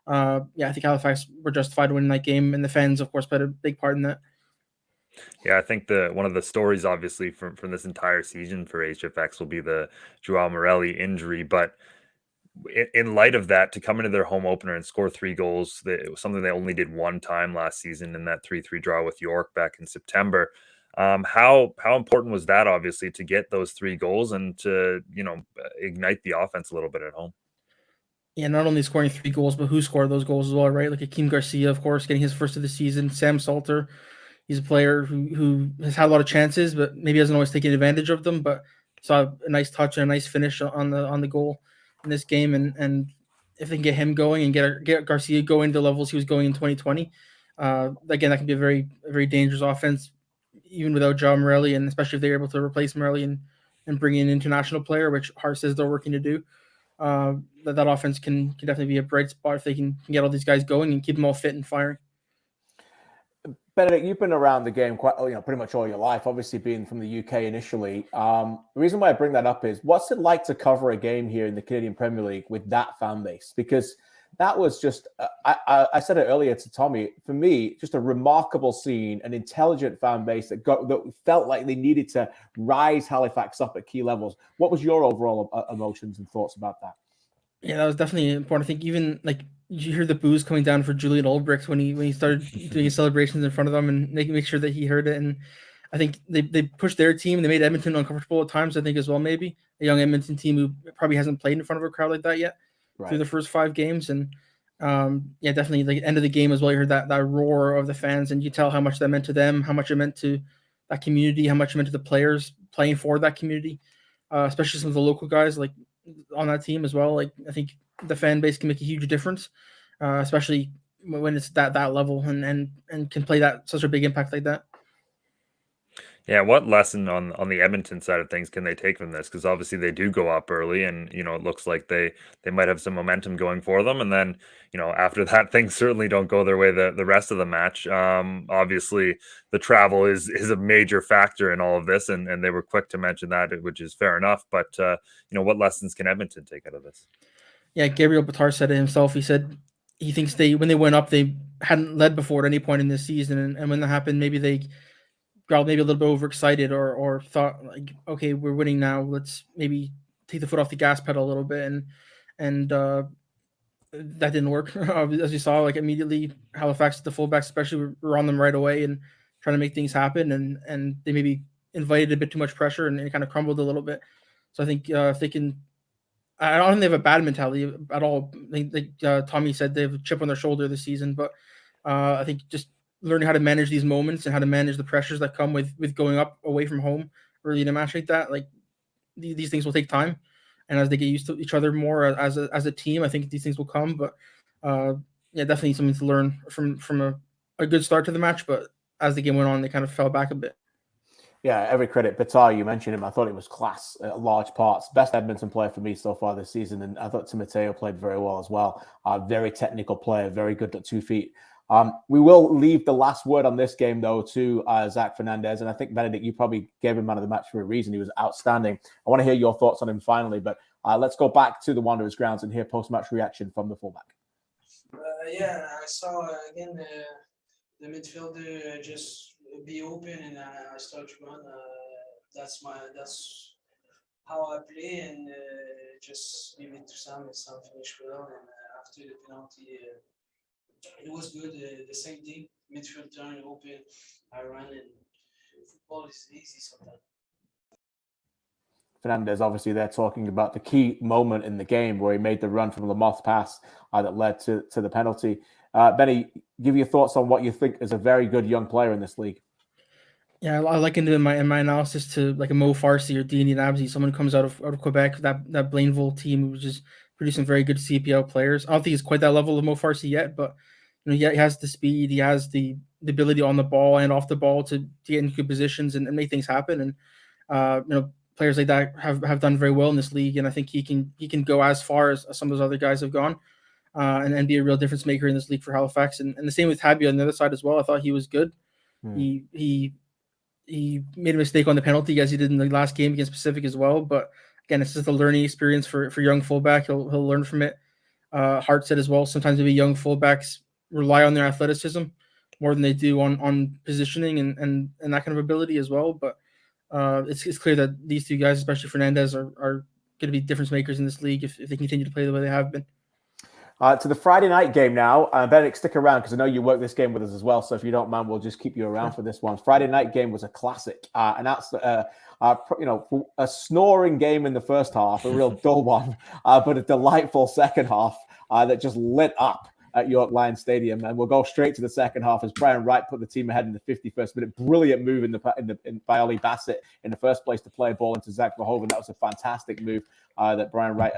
I think Halifax were justified to win that game. And the fans, of course, played a big part in that. Yeah, I think one of the stories, obviously, from this entire season for HFX will be the Joao Morelli injury. But in light of that, to come into their home opener and score 3 goals, it was something they only did one time last season in that 3-3 draw with York back in September. How important was that, obviously, to get those 3 goals and to ignite the offense a little bit at home? Yeah, not only scoring 3 goals, but who scored those goals as well, right? Like Akeem Garcia, of course, getting his first of the season. Sam Salter, he's a player who has had a lot of chances, but maybe hasn't always taken advantage of them. But saw a nice touch and a nice finish on the goal in this game. And if they can get him going and get Garcia going to the levels he was going in 2020, again, that can be a very, very dangerous offense, even without Joao Morelli, and especially if they're able to replace Morelli and bring in an international player, which Hart says they're working to do. That offense can definitely be a bright spot if they can get all these guys going and keep them all fit and firing. Benedict, you've been around the game quite, pretty much all your life, obviously being from the UK initially. The reason why I bring that up is, what's it like to cover a game here in the Canadian Premier League with that fan base? Because that was just, I said it earlier to Tommy, for me, just a remarkable scene, an intelligent fan base that felt like they needed to rise Halifax up at key levels. What was your overall emotions and thoughts about that? Yeah, that was definitely important. I think even you hear the boos coming down for Julian Ulbricht when he started doing his celebrations in front of them and make sure that he heard it. And I think they pushed their team and they made Edmonton uncomfortable at times, I think, as well, maybe. A young Edmonton team who probably hasn't played in front of a crowd like that yet through the first 5 games. And yeah, definitely the end of the game as well. You heard that roar of the fans, and you tell how much that meant to them, how much it meant to that community, how much it meant to the players playing for that community, especially some of the local guys like on that team as well. Like I think the fan base can make a huge difference, especially when it's that level and can play that such a big impact like that. Yeah, what lesson on the Edmonton side of things can they take from this? Because obviously they do go up early, and it looks like they might have some momentum going for them. And then after that, things certainly don't go their way the rest of the match. Obviously, the travel is a major factor in all of this, and they were quick to mention that, which is fair enough. But what lessons can Edmonton take out of this? Yeah, Gabriel Bitar said it himself. He said he thinks when they went up, they hadn't led before at any point in this season, and when that happened, maybe they got maybe a little bit overexcited or thought like, okay, we're winning now. Let's maybe take the foot off the gas pedal a little bit, and that didn't work. As you saw, like immediately Halifax, the fullbacks especially, were on them right away and trying to make things happen, and they maybe invited a bit too much pressure and it kind of crumbled a little bit. So I think if they can, I don't think they have a bad mentality at all. I think Tommy said they have a chip on their shoulder this season, but I think just learning how to manage these moments and how to manage the pressures that come with going up away from home early in a match like that. Like these things will take time, and as they get used to each other more as a team, I think these things will come. But yeah, definitely something to learn from a good start to the match. But as the game went on, they kind of fell back a bit. Yeah, every credit. Bitar, you mentioned him. I thought it was class at large parts. Best Edmonton player for me so far this season. And I thought Timoteo played very well as well. Very technical player, very good at 2 feet. We will leave the last word on this game, though, to Zach Fernandez. And I think, Benedict, you probably gave him man of the match for a reason. He was outstanding. I want to hear your thoughts on him finally. But let's go back to the Wanderers grounds and hear post-match reaction from the fullback. Yeah, I saw, again, the midfielder just be open, and I start to run. That's how I play, and just leave it to Sam, and Sam finish well. And after the penalty, it was good. The same thing, midfield turn open, I run, and football is easy sometimes. Fernandez, obviously, they're talking about the key moment in the game where he made the run from Lamoth's pass that led to the penalty. Benny, give your thoughts on what you think is a very good young player in this league. Yeah, I likened it in my analysis to like a Mo Farsi or Dean Abzi, someone who comes out of Quebec, that Blainville team, who was just producing very good CPL players. I don't think he's quite that level of Mo Farsi yet, but he has the speed, he has the ability on the ball and off the ball to get in good positions and make things happen. And players like that have done very well in this league, and I think he can go as far as some of those other guys have gone, and be a real difference maker in this league for Halifax. And the same with Habia on the other side as well. I thought he was good. He made a mistake on the penalty, as he did in the last game against Pacific as well. But again, it's just a learning experience for young fullback. He'll learn from it. Hart said as well, sometimes maybe young fullbacks rely on their athleticism more than they do on positioning and that kind of ability as well. But it's clear that these two guys, especially Fernandez, are going to be difference makers in this league if they continue to play the way they have been. To the Friday night game now. Benedict, stick around because I know you work this game with us as well. So if you don't mind, we'll just keep you around for this one. Friday night game was a classic. And that's, a snoring game in the first half, a real dull one, but a delightful second half that just lit up at York Lions Stadium. And we'll go straight to the second half as Brian Wright put the team ahead in the 51st minute. Brilliant move by Ollie Bassett in the first place to play a ball into Zach Verhoeven. That was a fantastic move that Brian Wright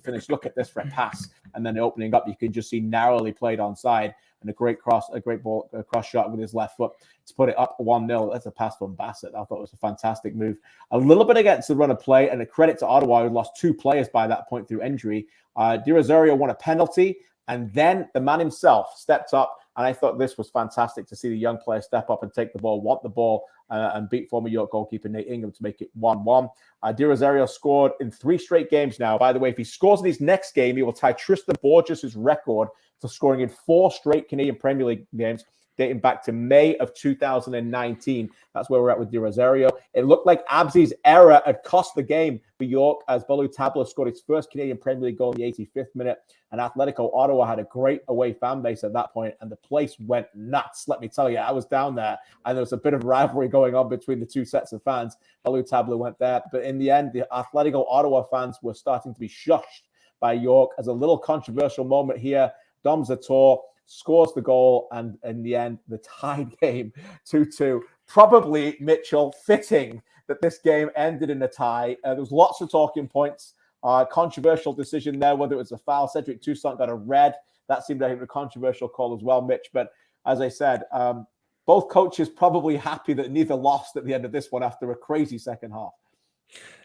finished. Look at this for a pass. And then opening up, you can just see narrowly played onside and a great ball, cross shot with his left foot to put it up 1-0. That's a pass from Bassett. I thought it was a fantastic move. A little bit against the run of play, and a credit to Ottawa, who lost 2 players by that point through injury. De Rosario won a penalty, and then the man himself stepped up. And I thought this was fantastic to see the young player step up and take the ball, want the ball, and beat former York goalkeeper Nate Ingham to make it 1-1. De Rosario scored in 3 straight games now. By the way, if he scores in his next game, he will tie Tristan Borges' record for scoring in 4 straight Canadian Premier League games, dating back to May of 2019. That's where we're at with De Rosario. It looked like Abzi's error had cost the game for York as Bolu Tabla scored its first Canadian Premier League goal in the 85th minute. And Atlético Ottawa had a great away fan base at that point, and the place went nuts. Let me tell you, I was down there, and there was a bit of rivalry going on between the 2 sets of fans. Bolu Tabla went there, but in the end, the Atlético Ottawa fans were starting to be shushed by York as a little controversial moment here. Dom Zator scores the goal, and in the end, the tied game 2-2. Probably, Mitchell, fitting that this game ended in a tie. There was lots of talking points. Controversial decision there, whether it was a foul. Cedric Toussaint got a red. That seemed like a controversial call as well, Mitch. But as I said, both coaches probably happy that neither lost at the end of this one after a crazy second half.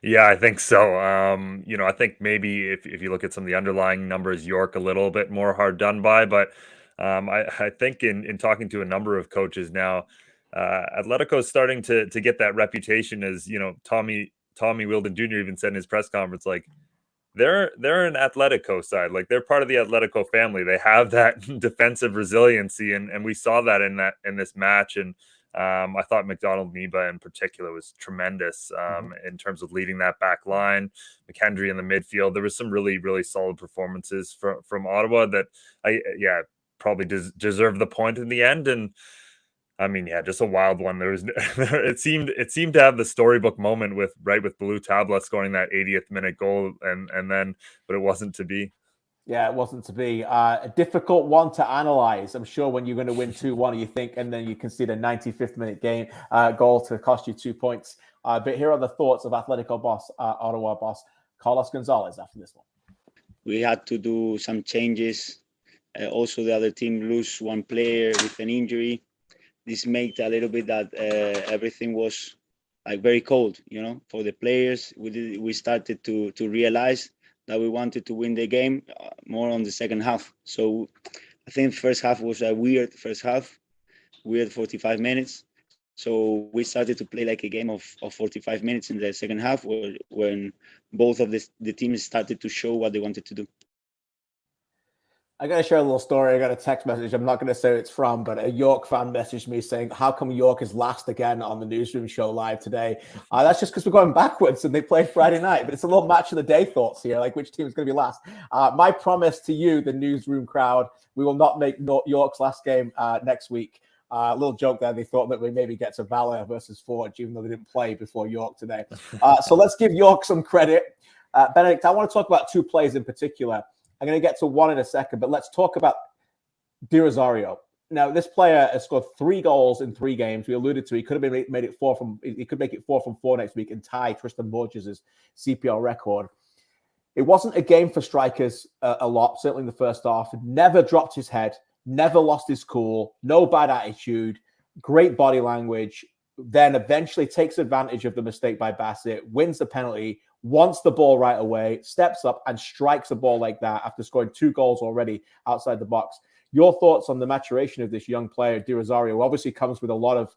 Yeah, I think so. I think maybe if you look at some of the underlying numbers, York a little bit more hard done by. But I think in talking to a number of coaches now, Atlético is starting to get that reputation as, Tommy Wheeldon Jr. even said in his press conference, like, they're an Atlético side, like they're part of the Atlético family. They have that defensive resiliency, and we saw that in this match. And I thought McDonald Neba in particular was tremendous in terms of leading that back line. McKendry in the midfield. There was some really, really solid performances from Ottawa that probably deserved the point in the end. And I mean, just a wild one. There was it seemed to have the storybook moment with Blue Tabla scoring that 80th minute goal, but it wasn't to be. Yeah, it wasn't to be. A difficult one to analyze. I'm sure when you're going to win 2-1, you think, and then you concede a 95th minute goal to cost you 2 points. But here are the thoughts of Atlético boss, Ottawa boss, Carlos Gonzalez after this one. We had to do some changes. Also, the other team lose one player with an injury. This made a little bit that everything was like very cold, for the players. We started to realize that we wanted to win the game more on the second half. So I think first half was a weird 45 minutes. So we started to play like a game of 45 minutes in the second half when both of the teams started to show what they wanted to do. I got to share a little story. I got a text message. I'm not going to say who it's from, but a York fan messaged me saying, how come York is last again on the Newsroom show live today? That's just because we're going backwards and they play Friday night. But it's a little match of the day thoughts here, like which team is going to be last. My promise to you, the Newsroom crowd, we will not make York's last game next week. A little joke there. They thought that we maybe get to Valor versus Forge, even though they didn't play before York today. So let's give York some credit. Benedict, I want to talk about two players in particular. I'm going to get to one in a second, but let's talk about De Rosario. Now, this player has scored 3 goals in 3 games. We alluded to he could have made it 4 from. He could make it 4 from 4 next week and tie Tristan Borges' CPL record. It wasn't a game for strikers a lot, certainly in the first half. Never dropped his head, never lost his cool, no bad attitude, great body language. Then eventually takes advantage of the mistake by Bassett, wins the penalty, wants the ball right away, steps up and strikes a ball like that after scoring 2 goals already outside the box. Your thoughts on the maturation of this young player, De Rosario, who obviously comes with a lot of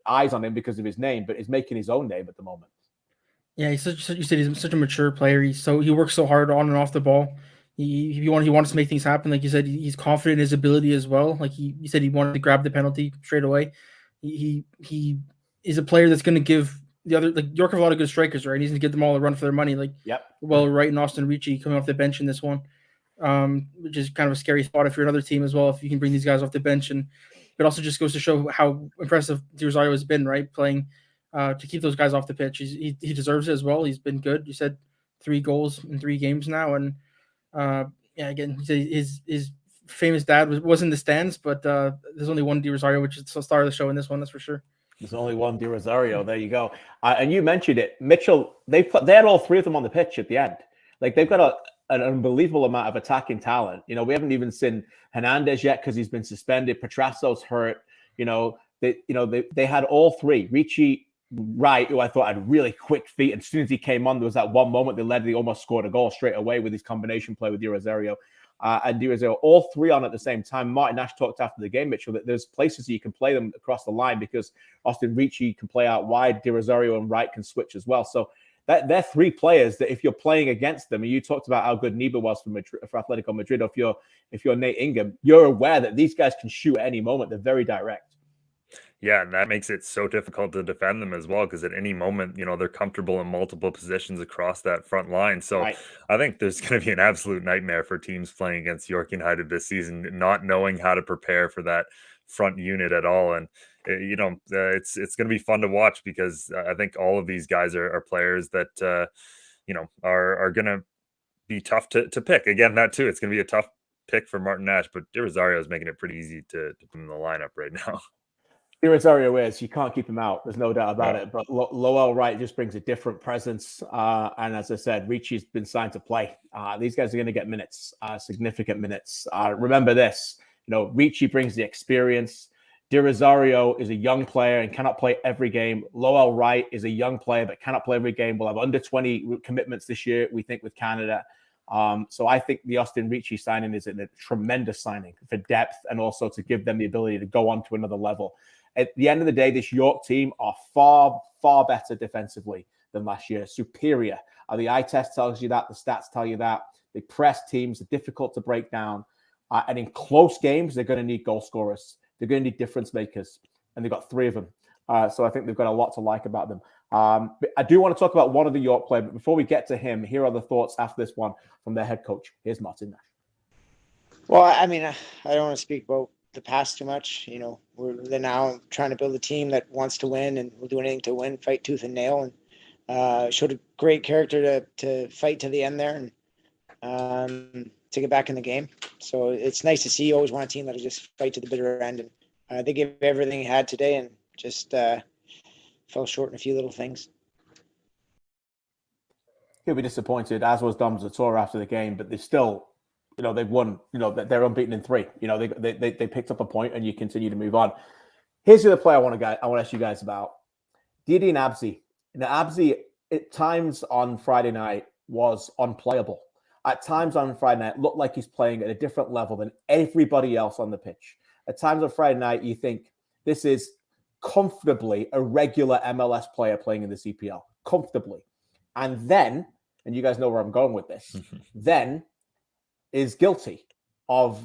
eyes on him because of his name, but is making his own name at the moment. Yeah, you said he's such a mature player. He works so hard on and off the ball. He wants to make things happen. Like you said, he's confident in his ability as well. Like he said, he wanted to grab the penalty straight away. He is a player that's going to give the other, like York have a lot of good strikers, right? He's going to give them all a run for their money. Like, Wright and Austin Ricci coming off the bench in this one, which is kind of a scary spot if you're another team as well. If you can bring these guys off the bench, but also just goes to show how impressive De Rosario has been, right? Playing to keep those guys off the pitch. He deserves it as well. He's been good. You said 3 goals in 3 games now, and again, his famous dad was in the stands, but there's only one De Rosario, which is the star of the show in this one, that's for sure. There's only one De Rosario. There you go. And you mentioned it, Mitchell. They had all 3 of them on the pitch at the end. Like they've got an unbelievable amount of attacking talent. We haven't even seen Hernandez yet because he's been suspended. Petrasso's hurt. They had all 3. Ricci, Wright, who I thought had really quick feet. And as soon as he came on, there was that one moment they almost scored a goal straight away with his combination play with De Rosario. And De Rosario, all 3 on at the same time. Martin Nash talked after the game, Mitchell, that there's places you can play them across the line because Austin Ricci can play out wide, De Rosario and Wright can switch as well. So they're 3 players that if you're playing against them, and you talked about how good Neba was for Atletico Madrid, or if you're Nate Ingham, you're aware that these guys can shoot at any moment. They're very direct. Yeah, and that makes it so difficult to defend them as well, because at any moment, they're comfortable in multiple positions across that front line. So right. I think there's going to be an absolute nightmare for teams playing against York United this season, not knowing how to prepare for that front unit at all. And, it's going to be fun to watch, because I think all of these guys are players that, are going to be tough to pick. Again, that too, it's going to be a tough pick for Martin Nash, but De Rosario is making it pretty easy to put him in the lineup right now. De Rosario is. You can't keep him out. There's no doubt about No. it. But Lowell Wright just brings a different presence. And as I said, Ricci's been signed to play. These guys are going to get minutes, significant minutes. Remember this, Ricci brings the experience. De Rosario is a young player and cannot play every game. Lowell Wright is a young player but cannot play every game. We'll have under 20 commitments this year, we think, with Canada. So I think the Austin Ricci signing is a tremendous signing for depth and also to give them the ability to go on to another level. At the end of the day, this York team are far, far better defensively than last year. Superior. The eye test tells you that. The stats tell you that. They press teams. They're difficult to break down. And in close games, they're going to need goal scorers. They're going to need difference makers. And they've got 3 of them. So I think they've got a lot to like about them. But I do want to talk about one of the York players. But before we get to him, here are the thoughts after this one from their head coach. Here's Martin Nash. Well, I mean, I don't want to speak about the past too much. They're now trying to build a team that wants to win and will do anything to win, fight tooth and nail, and showed a great character to fight to the end there and to get back in the game. So it's nice to see. You always want a team that'll just fight to the bitter end, and they gave everything they had today and just fell short in a few little things. He'll be disappointed, as was Dom Zator after the game, but they've still, they've won, they're unbeaten in 3. They picked up a point and you continue to move on. Here's the other player I want to ask you guys about. Didi and Abzi. Now, Abzi, at times on Friday night, was unplayable. At times on Friday night, looked like he's playing at a different level than everybody else on the pitch. At times on Friday night, you think this is comfortably a regular MLS player playing in the CPL. Comfortably. And then, and you guys know where I'm going with this, then is guilty of,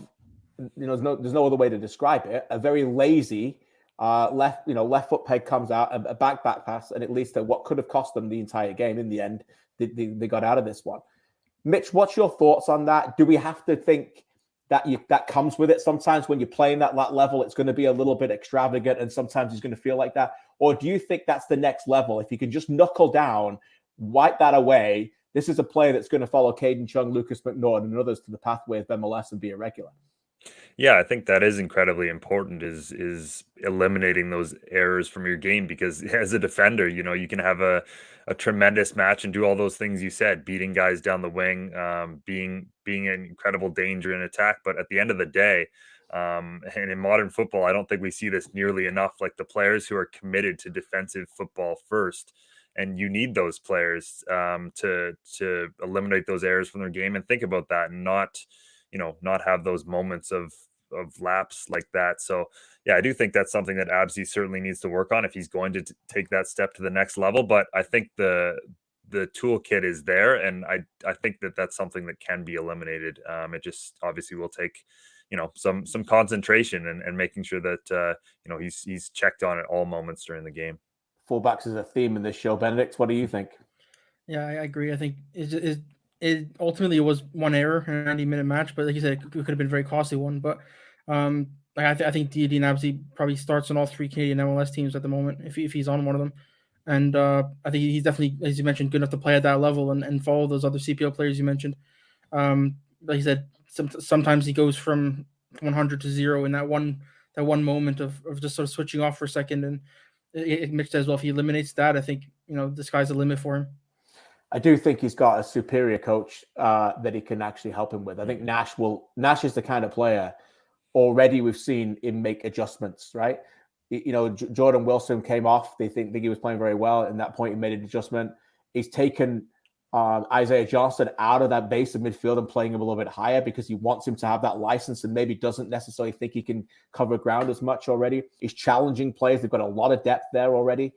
there's no other way to describe it, a very lazy left foot peg comes out, a back pass, and it leads to what could have cost them the entire game. In the end, they got out of this one. Mitch, what's your thoughts on that? Do we have to think that comes with it? Sometimes when you're playing that level, it's going to be a little bit extravagant, and sometimes it's going to feel like that. Or do you think that's the next level? If you can just knuckle down, wipe that away, this is a player that's going to follow Caden Chung, Lucas McNaughton, and others to the pathway of MLS and be a regular. Yeah, I think that is incredibly important, is eliminating those errors from your game, because as a defender, you can have a tremendous match and do all those things you said, beating guys down the wing, being an incredible danger in attack. But at the end of the day, and in modern football, I don't think we see this nearly enough, like the players who are committed to defensive football first. And you need those players to eliminate those errors from their game, and think about that and not have those moments of lapse like that. So yeah, I do think that's something that Abzi certainly needs to work on if he's going to take that step to the next level. But I think the toolkit is there, and I think that's something that can be eliminated. It just obviously will take some concentration and making sure that he's checked on at all moments during the game. Fullbacks is a theme in this show. Benedict, what do you think? Yeah, I agree. I think it ultimately was one error in a 90-minute match, but like you said, it could have been a very costly one. But I think Didi and Abzi probably starts on all 3 Canadian MLS teams at the moment if he's on one of them. And I think he's definitely, as you mentioned, good enough to play at that level and follow those other CPL players you mentioned. Like you said, sometimes he goes from 100 to 0 in that one moment of just sort of switching off for a second. And Mitch says, well, if he eliminates that, I think the sky's the limit for him. I do think he's got a superior coach that he can actually help him with. I think Nash is the kind of player already we've seen him make adjustments, right? Jordan Wilson came off. They think he was playing very well. At that point, he made an adjustment. He's taken Isaiah Johnson out of that base of midfield and playing him a little bit higher because he wants him to have that license and maybe doesn't necessarily think he can cover ground as much already. He's challenging players. They've got a lot of depth there already.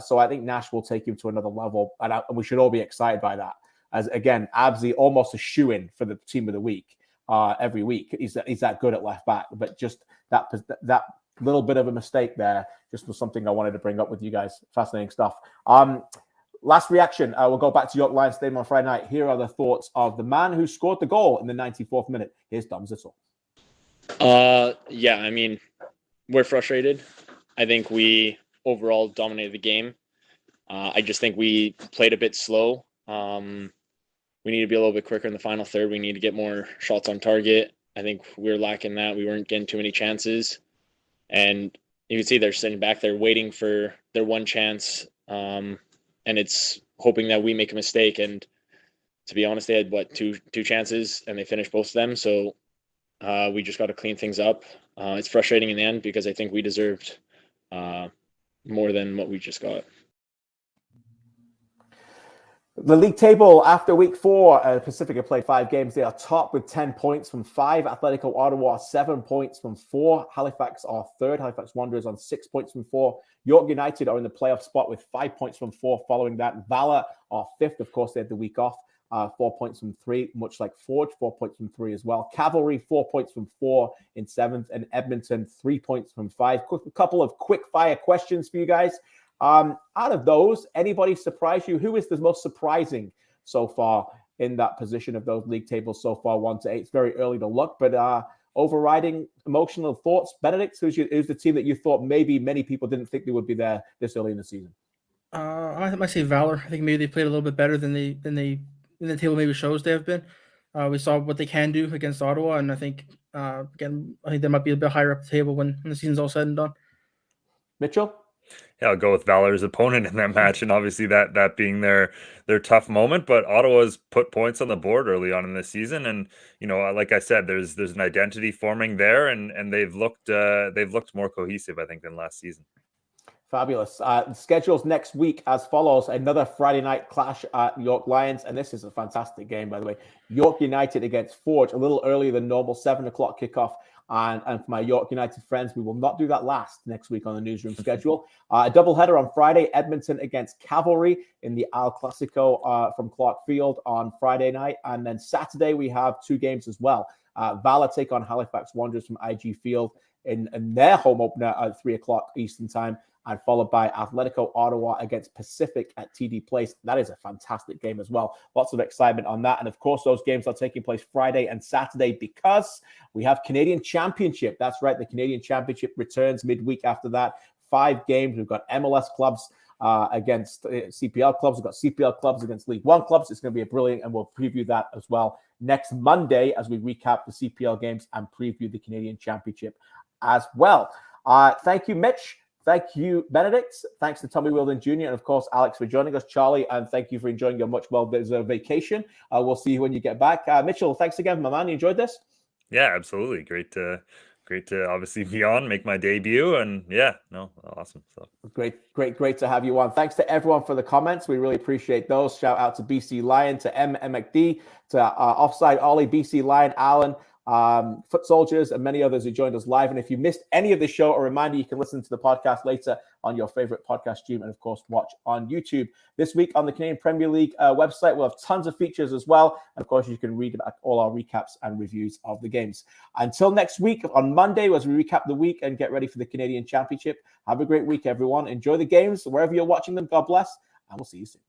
So I think Nash will take him to another level, and we should all be excited by that. As again, Abzi almost a shoo-in for the team of the week every week. He's that good at left back, but just that little bit of a mistake there just was something I wanted to bring up with you guys. Fascinating stuff. Last reaction. We'll go back to York Lions Stadium on Friday night. Here are the thoughts of the man who scored the goal in the 94th minute. Here's Dom Zittel. Yeah, I mean, we're frustrated. I think we overall dominated the game. I just think we played a bit slow. We need to be a little bit quicker in the final third. We need to get more shots on target. I think we were lacking that. We weren't getting too many chances. And you can see they're sitting back there waiting for their one chance. And it's hoping that we make a mistake. And to be honest, they had two chances and they finished both of them. So we just got to clean things up. It's frustrating in the end because I think we deserved more than what we just got. The league table after week 4, Pacific have played 5 games. They are top with 10 points from 5. Atlético Ottawa 7 points from 4. Halifax are third. Halifax Wanderers on 6 points from 4. York United are in the playoff spot with 5 points from 4. Following that, Valor are 5th. Of course, they had the week off. 4 points from 3, much like Forge, 4 points from 3 as well. Cavalry, 4 points from 4 in 7th. And Edmonton, 3 points from 5. A couple of quick fire questions for you guys. Out of those, anybody surprise you? Who is the most surprising so far in that position of those league tables so far, 1 to 8? It's very early to look, but overriding emotional thoughts. Benedict, who's the team that you thought maybe many people didn't think they would be there this early in the season? I might say Valor. I think maybe they played a little bit better than the table maybe shows they have been. We saw what they can do against Ottawa, and I think again, I think they might be a bit higher up the table when the season's all said and done. Mitchell? Yeah, I'll go with Valor's opponent in that match, and obviously that being their tough moment. But Ottawa's put points on the board early on in this season, and like I said, there's an identity forming there, and they've looked more cohesive, I think, than last season. Fabulous. The schedule's next week as follows. Another Friday night clash at York Lions, and this is a fantastic game, by the way. York United against Forge, a little earlier than normal, 7 o'clock kickoff. And for my York United friends, we will not do that last next week on the newsroom schedule. A doubleheader on Friday, Edmonton against Cavalry in the Al Clasico from Clark Field on Friday night. And then Saturday, we have 2 games as well. Valor take on Halifax Wanderers from IG Field in their home opener at 3 o'clock Eastern time, and followed by Atlético Ottawa against Pacific at TD Place. That is a fantastic game as well. Lots of excitement on that. And of course, those games are taking place Friday and Saturday because we have Canadian Championship. That's right. The Canadian Championship returns midweek after that. 5 games. We've got MLS clubs against CPL clubs. We've got CPL clubs against League One clubs. It's going to be brilliant, and we'll preview that as well next Monday as we recap the CPL games and preview the Canadian Championship as well. Thank you, Mitch. Thank you, Benedict. Thanks to Tommy Wheeldon Jr. and, of course, Alex for joining us. Charlie, and thank you for enjoying your much well-deserved vacation. We'll see you when you get back. Mitchell, thanks again, my man. You enjoyed this? Yeah, absolutely. Great to obviously be on, make my debut, and awesome. So Great to have you on. Thanks to everyone for the comments. We really appreciate those. Shout out to BC Lion, to MMXD, to Offside Ollie, BC Lion, Alan, Foot Soldiers, and many others who joined us live. And if you missed any of the show, a reminder, you can listen to the podcast later on your favorite podcast stream, and of course watch on YouTube. This week on the Canadian Premier League website, we'll have tons of features as well, and of course you can read about all our recaps and reviews of the games. Until next week on Monday, as we recap the week and get ready for the Canadian Championship, have a great week, everyone. Enjoy the games wherever you're watching them. God bless, and we'll see you soon.